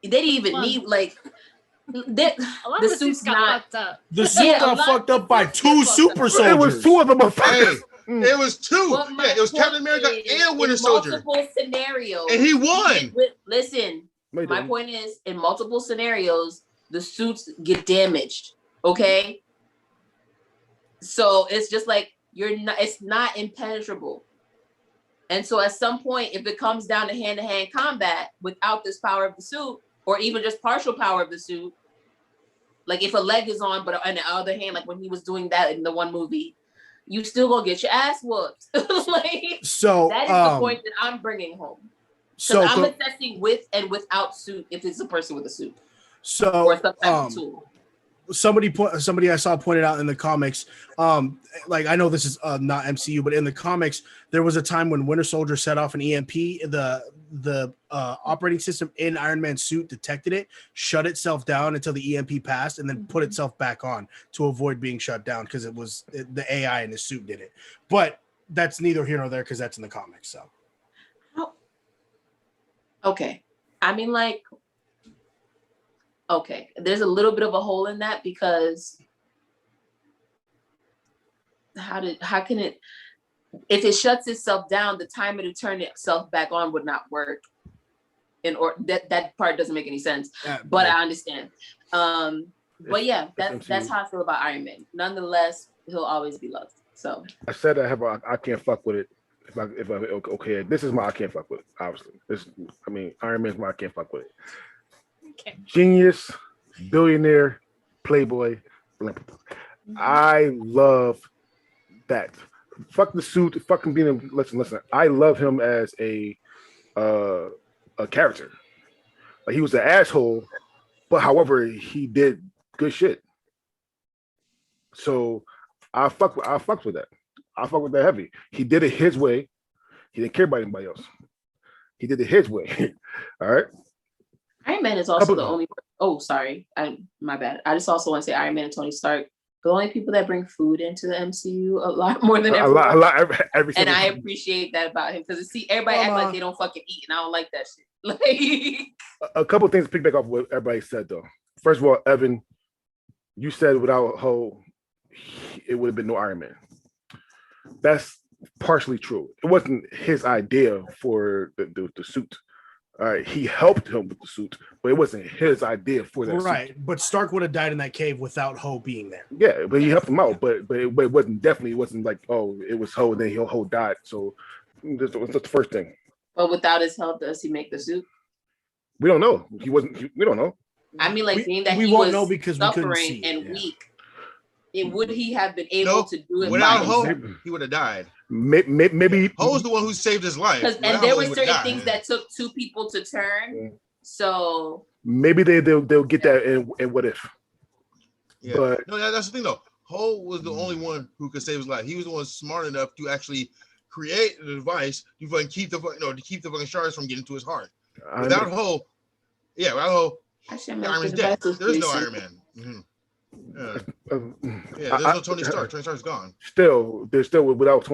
They didn't even Well, need like A lot the of the suit's suits got not. fucked up. The suit Yeah, a got lot fucked of up by suits two get fucked super up. soldiers. It was two of them. Hey, Mm. it was two. But my Yeah, it was point Captain America is, and Winter in Soldier, multiple scenarios, and he won. Listen, No, he my didn't. point is, in multiple scenarios, the suits get damaged. Okay, so it's just like you're not. It's not impenetrable. And so, at some point, if it comes down to hand-to-hand combat without this power of the suit, or even just partial power of the suit, like if a leg is on, but on the other hand, like when he was doing that in the one movie, you still gonna get your ass whooped. Like So that is the point that I'm bringing home. So I'm assessing with and without suit if it's a person with a suit or so some type of tool. somebody I saw pointed out in the comics, like I know this is not MCU, but in the comics there was a time when Winter Soldier set off an EMP. The operating system in Iron Man's suit detected it, shut itself down until the EMP passed, and then put itself back on to avoid being shut down because the AI in his suit did it. But that's neither here nor there because that's in the comics. So Okay. I mean, like, okay, there's a little bit of a hole in that because how can it, if it shuts itself down, the timer to turn itself back on would not work. Or that part doesn't make any sense, but I understand. But yeah, that's how I feel about Iron Man. Nonetheless, he'll always be loved. So I said I can't fuck with it. If I okay, this is my I can't fuck with it. Obviously, Iron Man's my I can't fuck with it. Okay. Genius, billionaire, playboy, philanthropist. I love that. Fuck the suit. Fucking being listen. I love him as a character. Like he was an asshole, but however he did good shit. So I fuck with that. I fuck with that heavy. He did it his way. He didn't care about anybody else. He did it his way. All right. Iron Man is also the only. Oh, sorry. My bad. I just also want to say Iron Man and Tony Stark, the only people that bring food into the MCU a lot more than everyone. A lot. Every and I single- appreciate that about him because see, everybody act like they don't fucking eat, and I don't like that shit. Like a couple of things to pick back off what everybody said though. First of all, Evan, you said without Ho, it would have been no Iron Man. That's partially true. It wasn't his idea for the suit. All right, he helped him with the suit, but it wasn't his idea for that right. suit. But Stark would have died in that cave without Ho being there. Yeah, but he helped him out. But it wasn't like, oh, it was Ho and then Ho died. So that's the first thing. But without his help, does he make the suit? We don't know. We don't know. I mean, like being that we he won't was know because we couldn't suffering see it, and yeah. weak, would he have been able to do it without by Ho, himself? he would have died. Maybe Ho's the one who saved his life. And there were certain things that took two people to turn. So maybe they'll get that in What If. Yeah. But no, that's the thing though. Ho was the only one who could save his life. He was the one smart enough to actually create the device to fucking keep the fucking shards from getting to his heart. Without Ho, without Ho, Iron Man's dead. There's no Iron Man. There's no Tony Stark. Tony Stark's gone. There's still without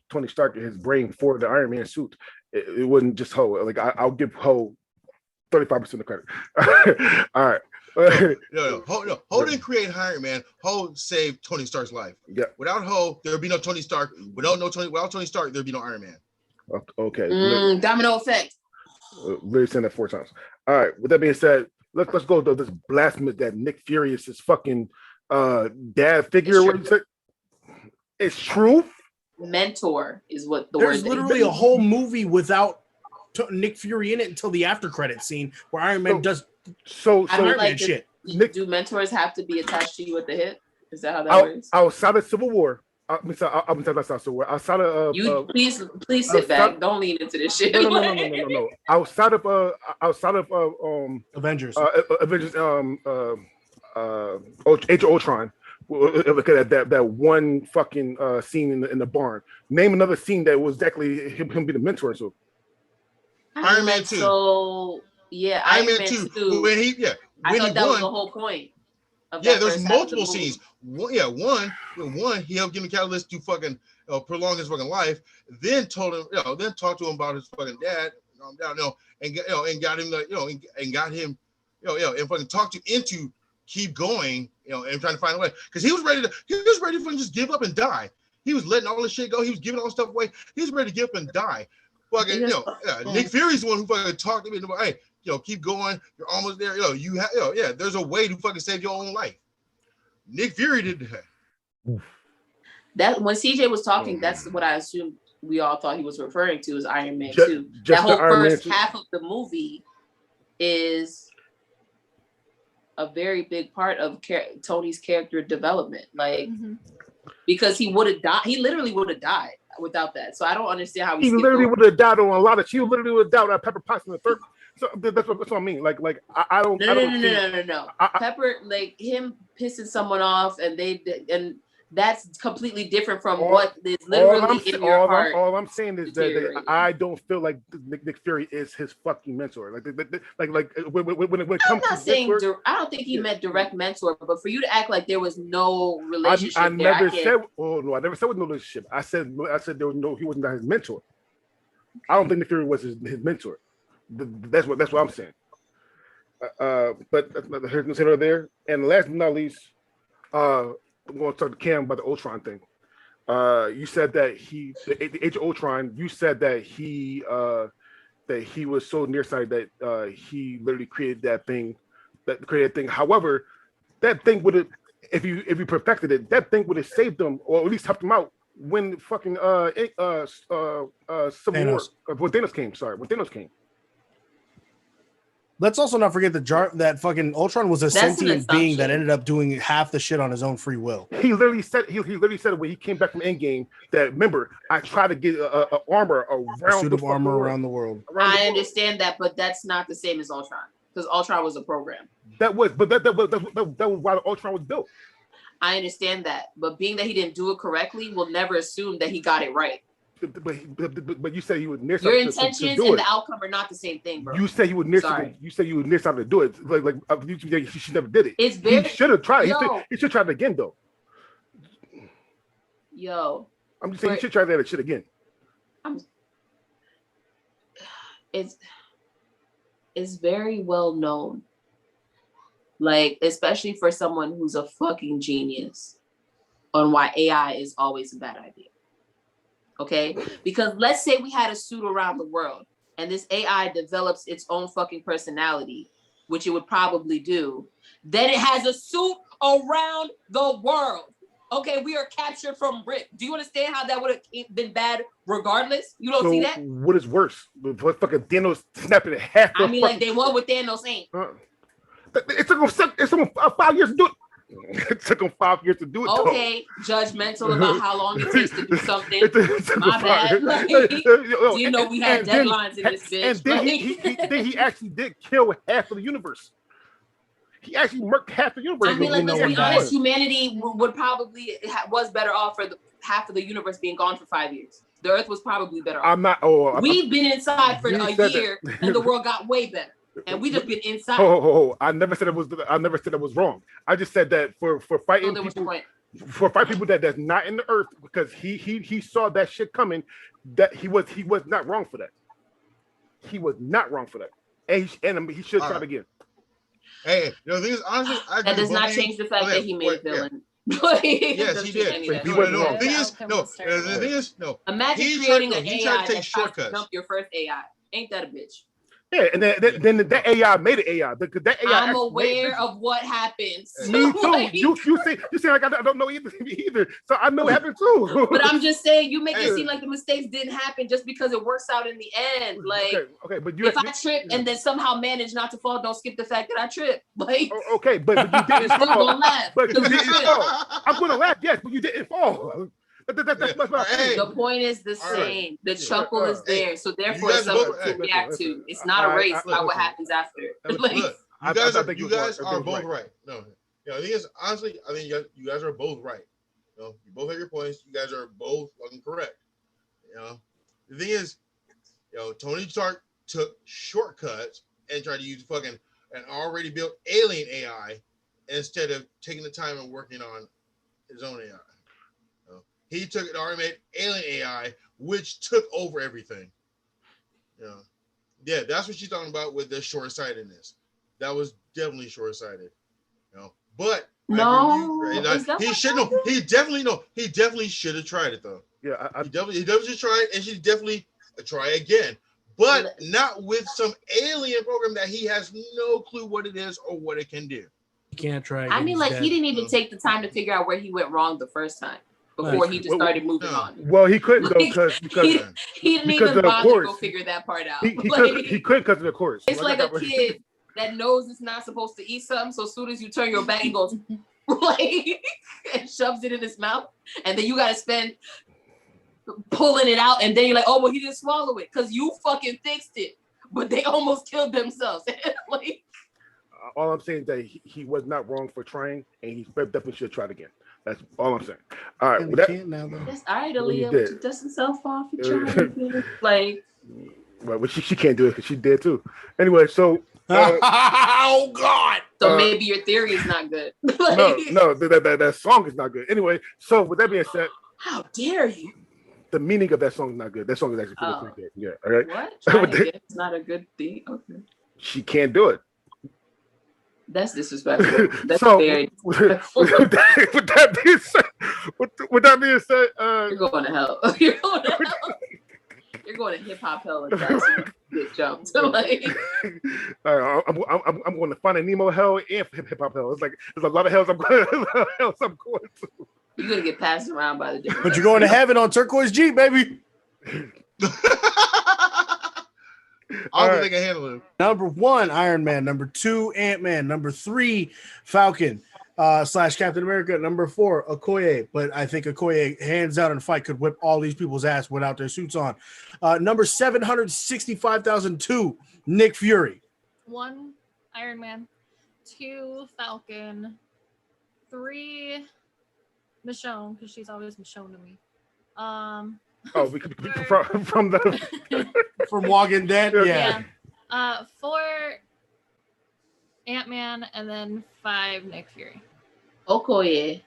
Tony Stark and his brain for the Iron Man suit, it wasn't just Ho. Like I'll give Ho 35% of credit. All right. No. Ho didn't create Iron Man. Ho saved Tony Stark's life. Yeah. Without Ho, there would be no Tony Stark. Without Tony Stark, there'd be no Iron Man. Okay. Domino effect. Literally saying that 4 times. All right. With that being said, let's go to this blasphemous that Nick Fury is his fucking dad figure. It's true. Mentor is what the There's word. There's literally a whole movie without Nick Fury in it until the after credit scene where Iron Man does Iron Man shit. Do mentors have to be attached to you at the hip? Is that how that works? Outside of Civil War, outside of please sit back. Don't lean into this shit. No. Outside of Avengers. Age of Ultron. Look at that one fucking scene in the barn. Name another scene that was exactly him be the mentor. So Iron Man 2. So yeah, Iron Man 2. When I thought that was the whole point. There's multiple scenes. One, he helped give him a catalyst to fucking prolong his fucking life. Then told him, then talked to him about his fucking dad. And got him and fucking talked him into keep going, and trying to find a way because he was ready to fucking just give up and die. He was letting all this shit go. He was giving all this stuff away. He was ready to give up and die. Fucking, Nick Fury's the one who fucking talked to me about, hey, keep going. You're almost there. There's a way to fucking save your own life. Nick Fury did that. That when CJ was talking, that's what I assumed we all thought he was referring to as Iron Man 2. That whole first half of the movie is a very big part of Tony's character development. Like, because he would have died. He literally would have died without that. So I don't understand how he literally would have died on a lot of. She literally would have died on Pepper Potts in the third. So that's what I mean. Like I don't. No. Pepper, like him pissing someone off, and that's completely different from what is literally in your heart. All I'm saying is that I don't feel like Nick Fury is his fucking mentor. Like when it comes to saying I don't think he meant direct mentor, but for you to act like there was no relationship, I never said. Oh no, I never said with no relationship. I said there was no. He wasn't his mentor. I don't think Nick Fury was his mentor. That's what I'm saying. But here's consider there. And last but not least, I'm going to talk to Cam about the Ultron thing. You said that the Age of Ultron. You said that he was so nearsighted that he literally created that thing. However, that thing would have, if you perfected it, that thing would have saved them or at least helped them out when fucking Civil War. When Thanos came. Let's also not forget that fucking Ultron was a sentient being that ended up doing half the shit on his own free will. He literally said when he came back from Endgame that, remember, I tried to get a armor around a suit of armor around the world. I understand that, but that's not the same as Ultron because Ultron was a program. That was why Ultron was built. I understand that, but being that he didn't do it correctly, we'll never assume that he got it right. But you said he would near your intentions and the outcome are not the same thing, bro. You said he would near something. You said you would near something to do it. She never did it. He should have tried. He should try it again though. I'm just saying he should try that shit again. It's very well known. Like, especially for someone who's a fucking genius on why AI is always a bad idea. Okay, because let's say we had a suit around the world and this AI develops its own fucking personality, which it would probably do. Then it has a suit around the world. Okay, we are captured from Rip. Do you understand how that would have been bad regardless? You don't So see that? what is worse? What fucking Thanos snapping in half? I mean, like they won with Thanos ain't. It took him 5 years to do it. It took him 5 years to do it. Okay, judgmental about how long it takes to do something. It took My him bad. 5 Like, Yo, you know we had then- deadlines in this bitch. And then Like, he actually did kill half of the universe. He actually murked half the universe. I mean, like, let's know be that. honest. Humanity would probably was better off for the half of the universe being gone for 5 years. The Earth was probably better off. I'm not. Oh, We've been inside for You a said year, that. and the world got way better. And we just been inside. I never said it was. I never said it was wrong. I just said that for So fighting there was the people, point. for fight people that's not in the earth, because he saw that shit coming. That he was not wrong for that. He was not wrong for that, and he should try it again. Hey, the thing is, honestly, I That does not change the fact that he made a villain. Yes, he did. But he wasn't wrong. The thing is, no. Imagine He creating tried- an he AI tried to take that tries to shortcuts. dump your first AI. Ain't that a bitch? Yeah, and then that AI made it AI. Because that AI I'm actually aware made of what happens. me too. Like, You say like I don't know either. So I know it happened too. but I'm just saying, you make it Hey. seem like the mistakes didn't happen just because it works out in the end. Like, okay, but you if I trip and then somehow manage not to fall, don't skip the fact that I trip. Like, okay, but you you're didn't still fall. gonna laugh. But you because you didn't tripped. fall. I'm gonna laugh, yes, but you didn't fall. That's my Hey. The point is the All right. same. The chuckle is Hey, there, so you therefore guys it's something both- to hey, react listen, to. It's not a race by what listen. happens after. Look, Like, you I guys think you it was guys right. are It was both right. right. No, the thing is, honestly, I think you guys are both right. You both have your points. You guys are both fucking correct. The thing is, Tony Stark took shortcuts and tried to use fucking an already built alien AI instead of taking the time and working on his own AI. He took an already made alien AI, which took over everything. Yeah, that's what she's talking about with the short-sightedness. That was definitely short-sighted. But no, I agree with is you. that He what should happened? He definitely should have tried it though. Yeah, He definitely should try it, and she definitely try again. But not with some alien program that he has no clue what it is or what it can do. You can't try. I mean, he's like, dead. he didn't even take the time to figure out where he went wrong the first time before he just started moving on. well, he couldn't though because He didn't because even of the bother to go chorus. figure that part out. he Like, couldn't because of the chorus. it's like a kid that knows it's not supposed to eat something, so as soon as you turn your back, he goes like and shoves it in his mouth, and then you gotta spend pulling it out, and then you're like, oh well, he didn't swallow it because you fucking fixed it, but they almost killed themselves. Like, all I'm saying is that he was not wrong for trying, and he definitely should have tried again. That's all I'm saying. All right, And with we that, can't now though. that's all right, Well, you Aaliyah, did. but you dust yourself off. You tried again. Like, well, but she can't do it because she did too. Anyway, so Oh God! so maybe your theory is not good. Like, no, that song is not good. Anyway, so with that being said, how dare you? the meaning of that song is not good. That song is actually pretty good. Yeah, all right. What? Trying to get it's not a good thing. Okay. She can't do it. That's disrespectful. That's So, very with that being said, You're going to hell. You're going to hell. You're going to hip hop hell and try to get jumped. Like, I'm going to find a Nemo hell and hip hop hell. It's like there's a lot of hells I'm going to. you're going to get passed around by the different. But you're going to heaven on turquoise Jeep, baby. I don't All think I can handle it. Number 1, Iron Man. Number 2, Ant-Man. Number 3, Falcon / Captain America. Number 4, Okoye. But I think Okoye, hands down in a fight, could whip all these people's ass without their suits on. Number 765,002, Nick Fury. 1, Iron Man. 2, Falcon. 3, Michonne, because she's always Michonne to me. we could from the From Walking Dead? Yeah. 4, Ant-Man, and then 5, Nick Fury. Okoye.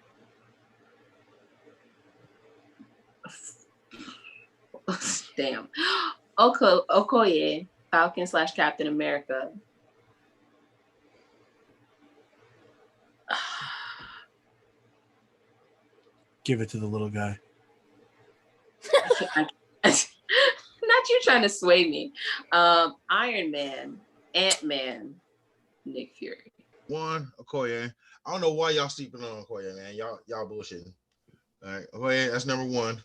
Damn. Okoye, Falcon / Captain America. Give it to the little guy. Not you trying to sway me. Iron Man, Ant-Man, Nick Fury. 1, Okoye. I don't know why y'all sleeping on Okoye, man. Y'all bullshitting. All right. Okay, that's number 1.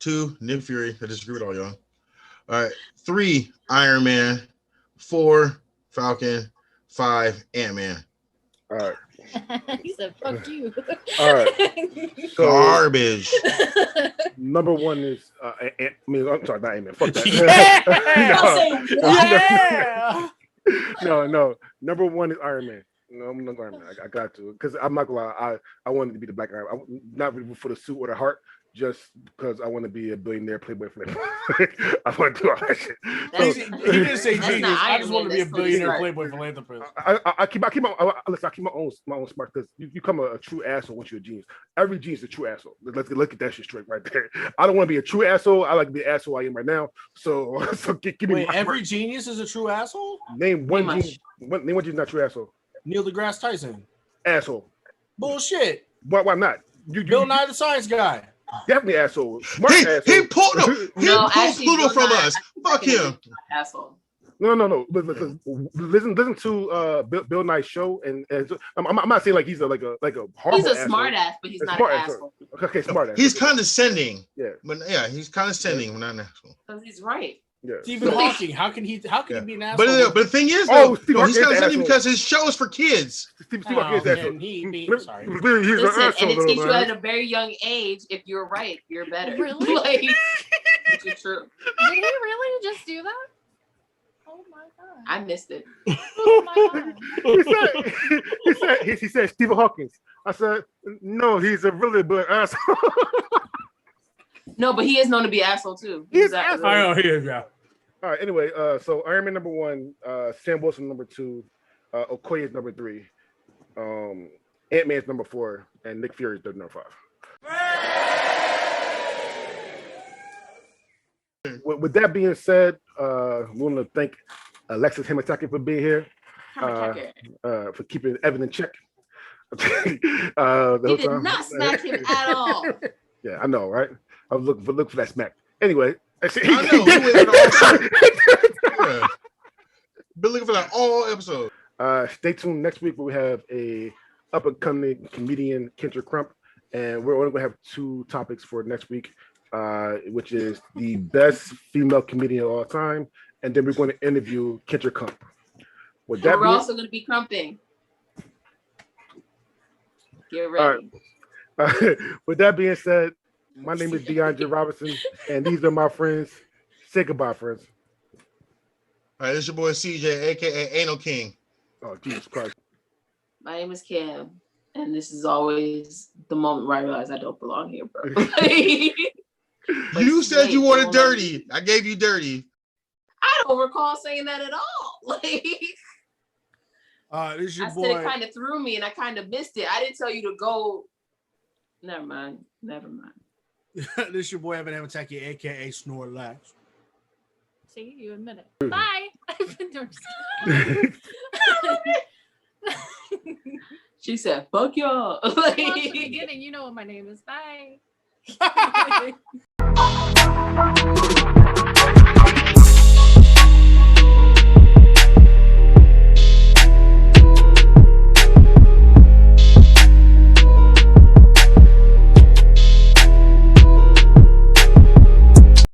2, Nick Fury. I disagree with all y'all. All right. 3, Iron Man. 4, Falcon. 5, Ant-Man. All right. He said, "Fuck you." All right. So Garbage. number 1 is I'm sorry, not Ant-Man. Fuck that. Yeah. No. Number 1 is Iron Man. No, I'm not Iron Man. I got to, because I'm not gonna lie. I wanted to be the Black Iron Man. Not really for the suit or the heart, just because I want to be a billionaire playboy philanthropist. I want to do all that shit. He didn't say That's genius. not I Iron just Man, want to be a that's Tony billionaire Stark. playboy philanthropist. I keep my own smart, because you become a true asshole once you're a genius. Every genius is a true asshole. Let's look at that shit straight right there. I don't want to be a true asshole. I like to be the asshole I am right now. So give me Wait, every genius is a true asshole? name one genius. Name one genius not true asshole. Neil deGrasse Tyson. Asshole. Bullshit. Why not? Bill Nye the Science Guy. Definitely asshole. Smart asshole. He pulled actually, Pluto Bill from Nye, us. Fuck him. Asshole. No. Listen to Bill Nye's show, and I'm not saying like he's a horrible. He's a asshole. smart ass, but he's A not smart an asshole. asshole. Okay, smart ass. He's condescending. Yeah. But yeah, he's condescending. But not an asshole. Because he's right. Yeah. Stephen Hawking. How can he be an asshole? But the thing is, Steve Hawking he's is an condescending asshole. because his show is for kids. Steve Hawking is asshole. Sorry. He's Listen, an asshole. and it teaches you man. at a very young age, if you're right, you're better. Really? Like, which is true. Did he really just do that? Oh my god! I missed it. Oh my god! he said Stephen Hawking. I said no, he's a really big asshole. No, but he is known to be an asshole too. He's Exactly. I know he is, yeah. All right. Anyway, so Iron Man number 1, Sam Wilson number 2, Okoye is number 3, Ant-Man is number 4, and Nick Fury is number 5. With that being said, we want to thank Alexis Himataki for being here, for keeping Evan in check. You did not smack him at all. Yeah, I know, right? I was looking for that smack. Anyway, I know. He went all yeah. Been looking for that all episode. Stay tuned next week where we have a up and coming comedian, Kendra Crump, and we're only going to have 2 topics for next week, which is the best female comedian of all time, and then we're going to interview Kendra Crump. We're also going to be crumping. Get ready. All right. With that being said, my name is DeAndre Robinson, and these are my friends. Say goodbye, friends. All right, this is your boy CJ, aka Anal King. Oh, Jesus Christ. My name is Cam, and this is always the moment where I realize I don't belong here, bro. You said you wanted dirty. I gave you dirty. I don't recall saying that at all. Like, This is your I boy. said it kind of threw me, and I kind of missed it. I didn't tell you to go. Never mind. This is your boy Evan Amataki, aka Snorlax. See, you admit it. Bye. I've been doing. She said, "Fuck y'all." Well, at the beginning, you know what my name is. Bye.